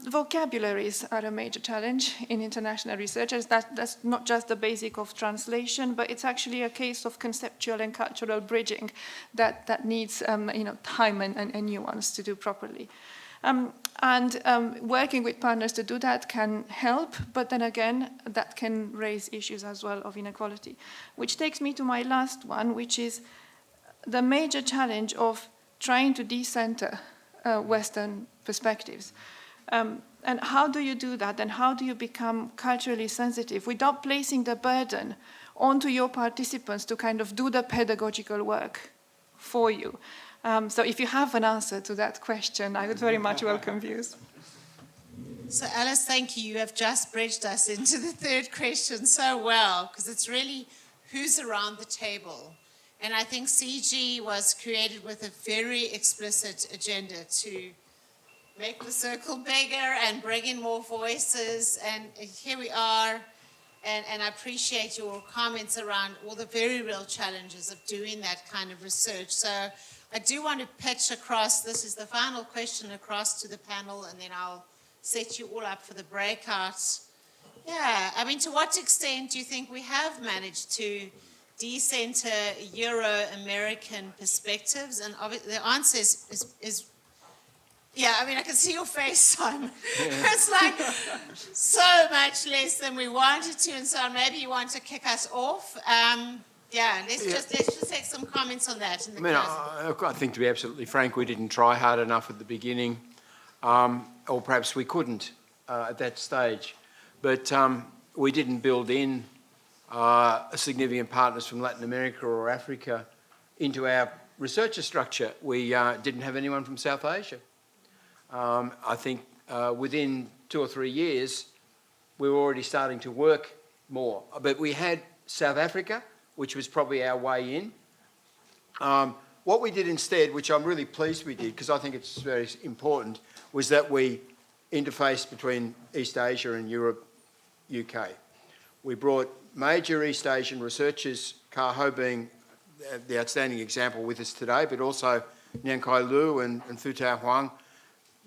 vocabularies are a major challenge in international research. That's not just the basic of translation, but it's actually a case of conceptual and cultural bridging that needs time and nuance to do properly. Working with partners to do that can help, but then again, that can raise issues as well of inequality. Which takes me to my last one, which is the major challenge of trying to decenter Western perspectives. And how do you do that? And how do you become culturally sensitive without placing the burden onto your participants to kind of do the pedagogical work for you? So if you have an answer to that question, I would very much welcome views. So Alice, thank you. You have just bridged us into the third question so well, because it's really who's around the table. And I think CG was created with a very explicit agenda to make the circle bigger and bring in more voices. And here we are. And I appreciate your comments around all the very real challenges of doing that kind of research. So I do want to pitch across, this is the final question, across to the panel, and then I'll set you all up for the breakouts. Yeah, I mean, to what extent do you think we have managed to decenter Euro-American perspectives? And the answer is yeah, I mean, I can see your face, Simon. It's like so much less than we wanted to, and so maybe you want to kick us off. Let's just take some comments on that. I think, to be absolutely frank, we didn't try hard enough at the beginning, or perhaps we couldn't at that stage. But we didn't build in significant partners from Latin America or Africa into our researcher structure. We didn't have anyone from South Asia. I think within 2 or 3 years, we were already starting to work more. But we had South Africa, which was probably our way in. What we did instead, which I'm really pleased we did, because I think it's very important, was that we interfaced between East Asia and Europe, UK. We brought major East Asian researchers, Ka Ho being the outstanding example with us today, but also Nian Kai Lu and Fu Tao Huang,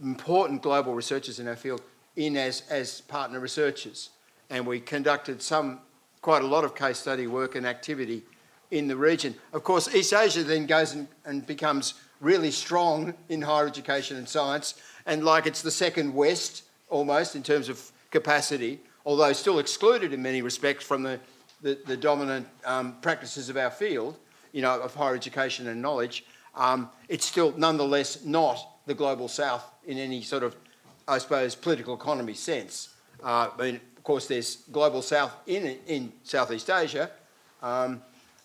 important global researchers in our field, in as partner researchers. And we conducted quite a lot of case study work and activity in the region. Of course, East Asia then goes and becomes really strong in higher education and science, and like it's the second West almost in terms of capacity, although still excluded in many respects from the dominant practices of our field, of higher education and knowledge. It's still nonetheless not the global South in any sort of, I suppose, political economy sense. Of course, there's global South in Southeast Asia.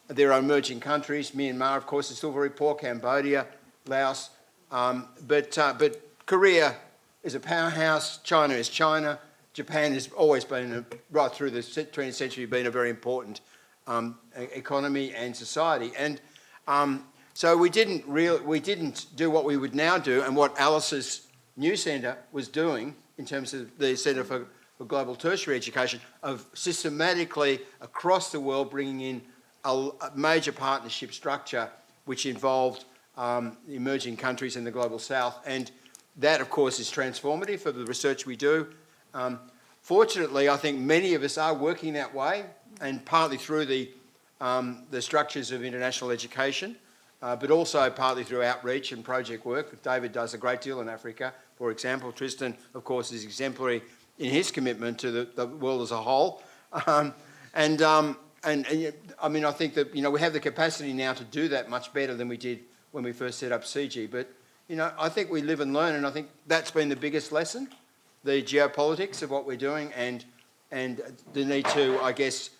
There are emerging countries. Myanmar, of course, is still very poor. Cambodia, Laos. But Korea is a powerhouse. China is China. Japan has always been, right through the 20th century, been a very important economy and society. And so we didn't do what we would now do, and what Alice's new centre was doing in terms of the Centre for Global Tertiary Education, of systematically across the world bringing in a major partnership structure which involved emerging countries in the global South. And that, of course, is transformative for the research we do. Fortunately, I think many of us are working that way, and partly through the structures of international education, but also partly through outreach and project work. David does a great deal in Africa, for example. Tristan, of course, is exemplary in his commitment to the world as a whole. I think that, we have the capacity now to do that much better than we did when we first set up CG. But, I think we live and learn, and I think that's been the biggest lesson, the geopolitics of what we're doing, and the need to, I guess,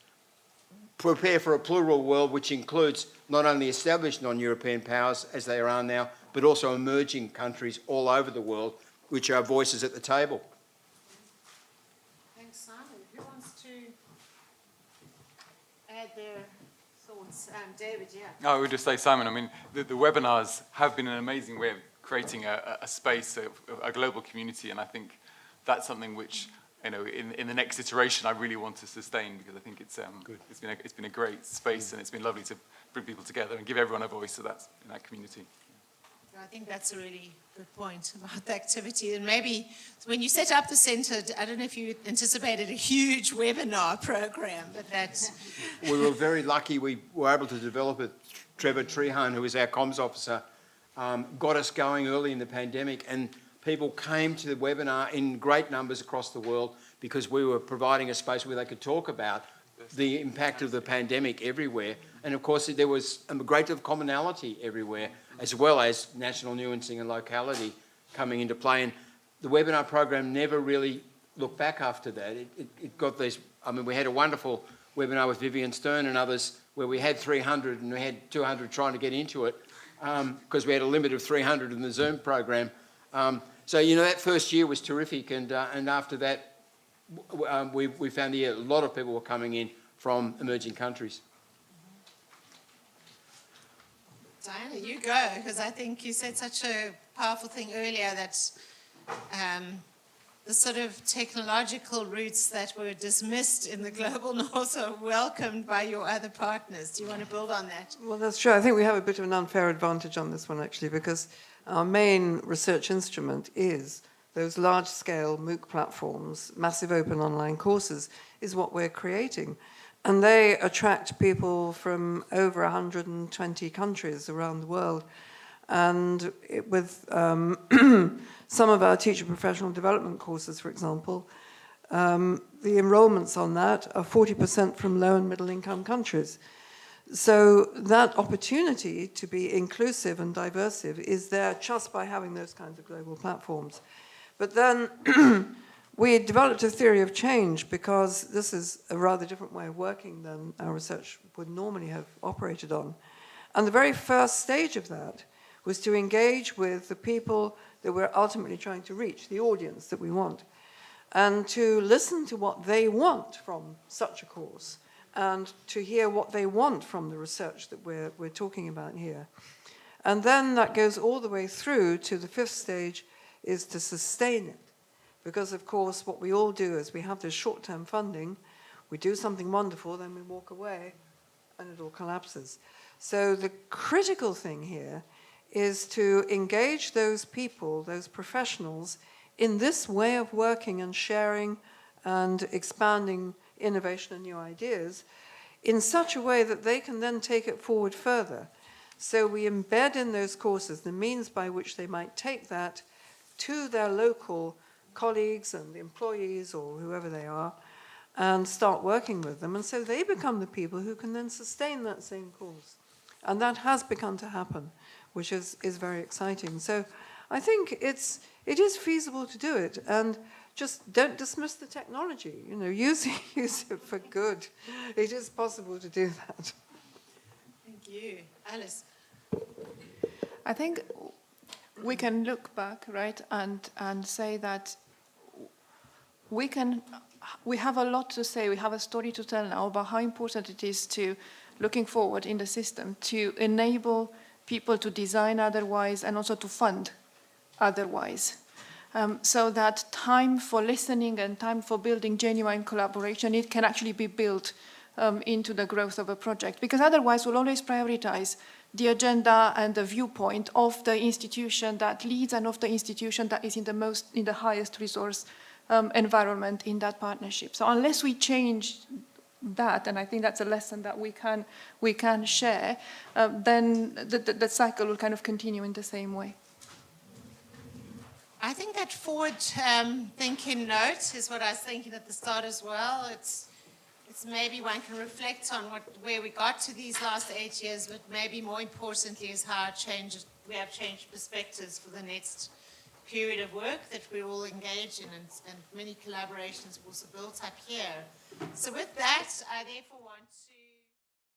prepare for a plural world which includes not only established non-European powers, as they are now, but also emerging countries all over the world, which are voices at the table. Thanks, Simon. Who wants to add their thoughts? David, yeah. I would just say, Simon, the webinars have been an amazing way of creating a space, a global community, and I think that's something which, in the next iteration, I really want to sustain, because I think it's been a great space, and it's been lovely to bring people together and give everyone a voice in that community. I think that's a really good point about the activity. And maybe when you set up the centre, I don't know if you anticipated a huge webinar program, but that's... We were very lucky. We were able to develop it. Trevor Trehan, who is our comms officer, got us going early in the pandemic, and people came to the webinar in great numbers across the world because we were providing a space where they could talk about the impact of the pandemic everywhere. And of course, there was a great deal of commonality everywhere, as well as national nuancing and locality coming into play. And the webinar program never really looked back after that. It got these, we had a wonderful webinar with Vivian Stern and others where we had 300 and we had 200 trying to get into it because we had a limit of 300 in the Zoom program. So, that first year was terrific, and after that, we found a lot of people were coming in from emerging countries. Diana, you go, because I think you said such a powerful thing earlier that the sort of technological roots that were dismissed in the global north are welcomed by your other partners. Do you want to build on that? Well, that's true. I think we have a bit of an unfair advantage on this one, actually, because our main research instrument is those large-scale MOOC platforms, massive open online courses, is what we're creating. And they attract people from over 120 countries around the world. And with some of our teacher professional development courses, for example, the enrollments on that are 40% from low and middle income countries. So that opportunity to be inclusive and diversive is there just by having those kinds of global platforms. But then we developed a theory of change, because this is a rather different way of working than our research would normally have operated on. And the very first stage of that was to engage with the people that we're ultimately trying to reach, the audience that we want, and to listen to what they want from such a course, and to hear what they want from the research that we're talking about here. And then that goes all the way through to the fifth stage is to sustain it. Because, of course, what we all do is we have this short-term funding, we do something wonderful, then we walk away, and it all collapses. So the critical thing here is to engage those people, those professionals, in this way of working and sharing and expanding innovation and new ideas in such a way that they can then take it forward further. So we embed in those courses the means by which they might take that to their local colleagues and employees or whoever they are and start working with them. And so they become the people who can then sustain that same course. And that has begun to happen, which is very exciting. So I think it is feasible to do it. And just don't dismiss the technology. You know, use it for good. It is possible to do that. Thank you. Alice? I think we can look back, right, and say that we have a lot to say, we have a story to tell now about how important it is to, looking forward in the system, to enable people to design otherwise and also to fund otherwise. So that time for listening and time for building genuine collaboration, it can actually be built into the growth of a project. Because otherwise we'll always prioritize the agenda and the viewpoint of the institution that leads and of the institution that is in the highest resource environment in that partnership. So unless we change that, and I think that's a lesson that we can share, then the cycle will kind of continue in the same way. I think that forward thinking note is what I was thinking at the start as well. It's maybe one can reflect on where we got to these last 8 years, but maybe more importantly is how we have changed perspectives for the next period of work that we're all engaged in, and many collaborations also built up here. So with that, I therefore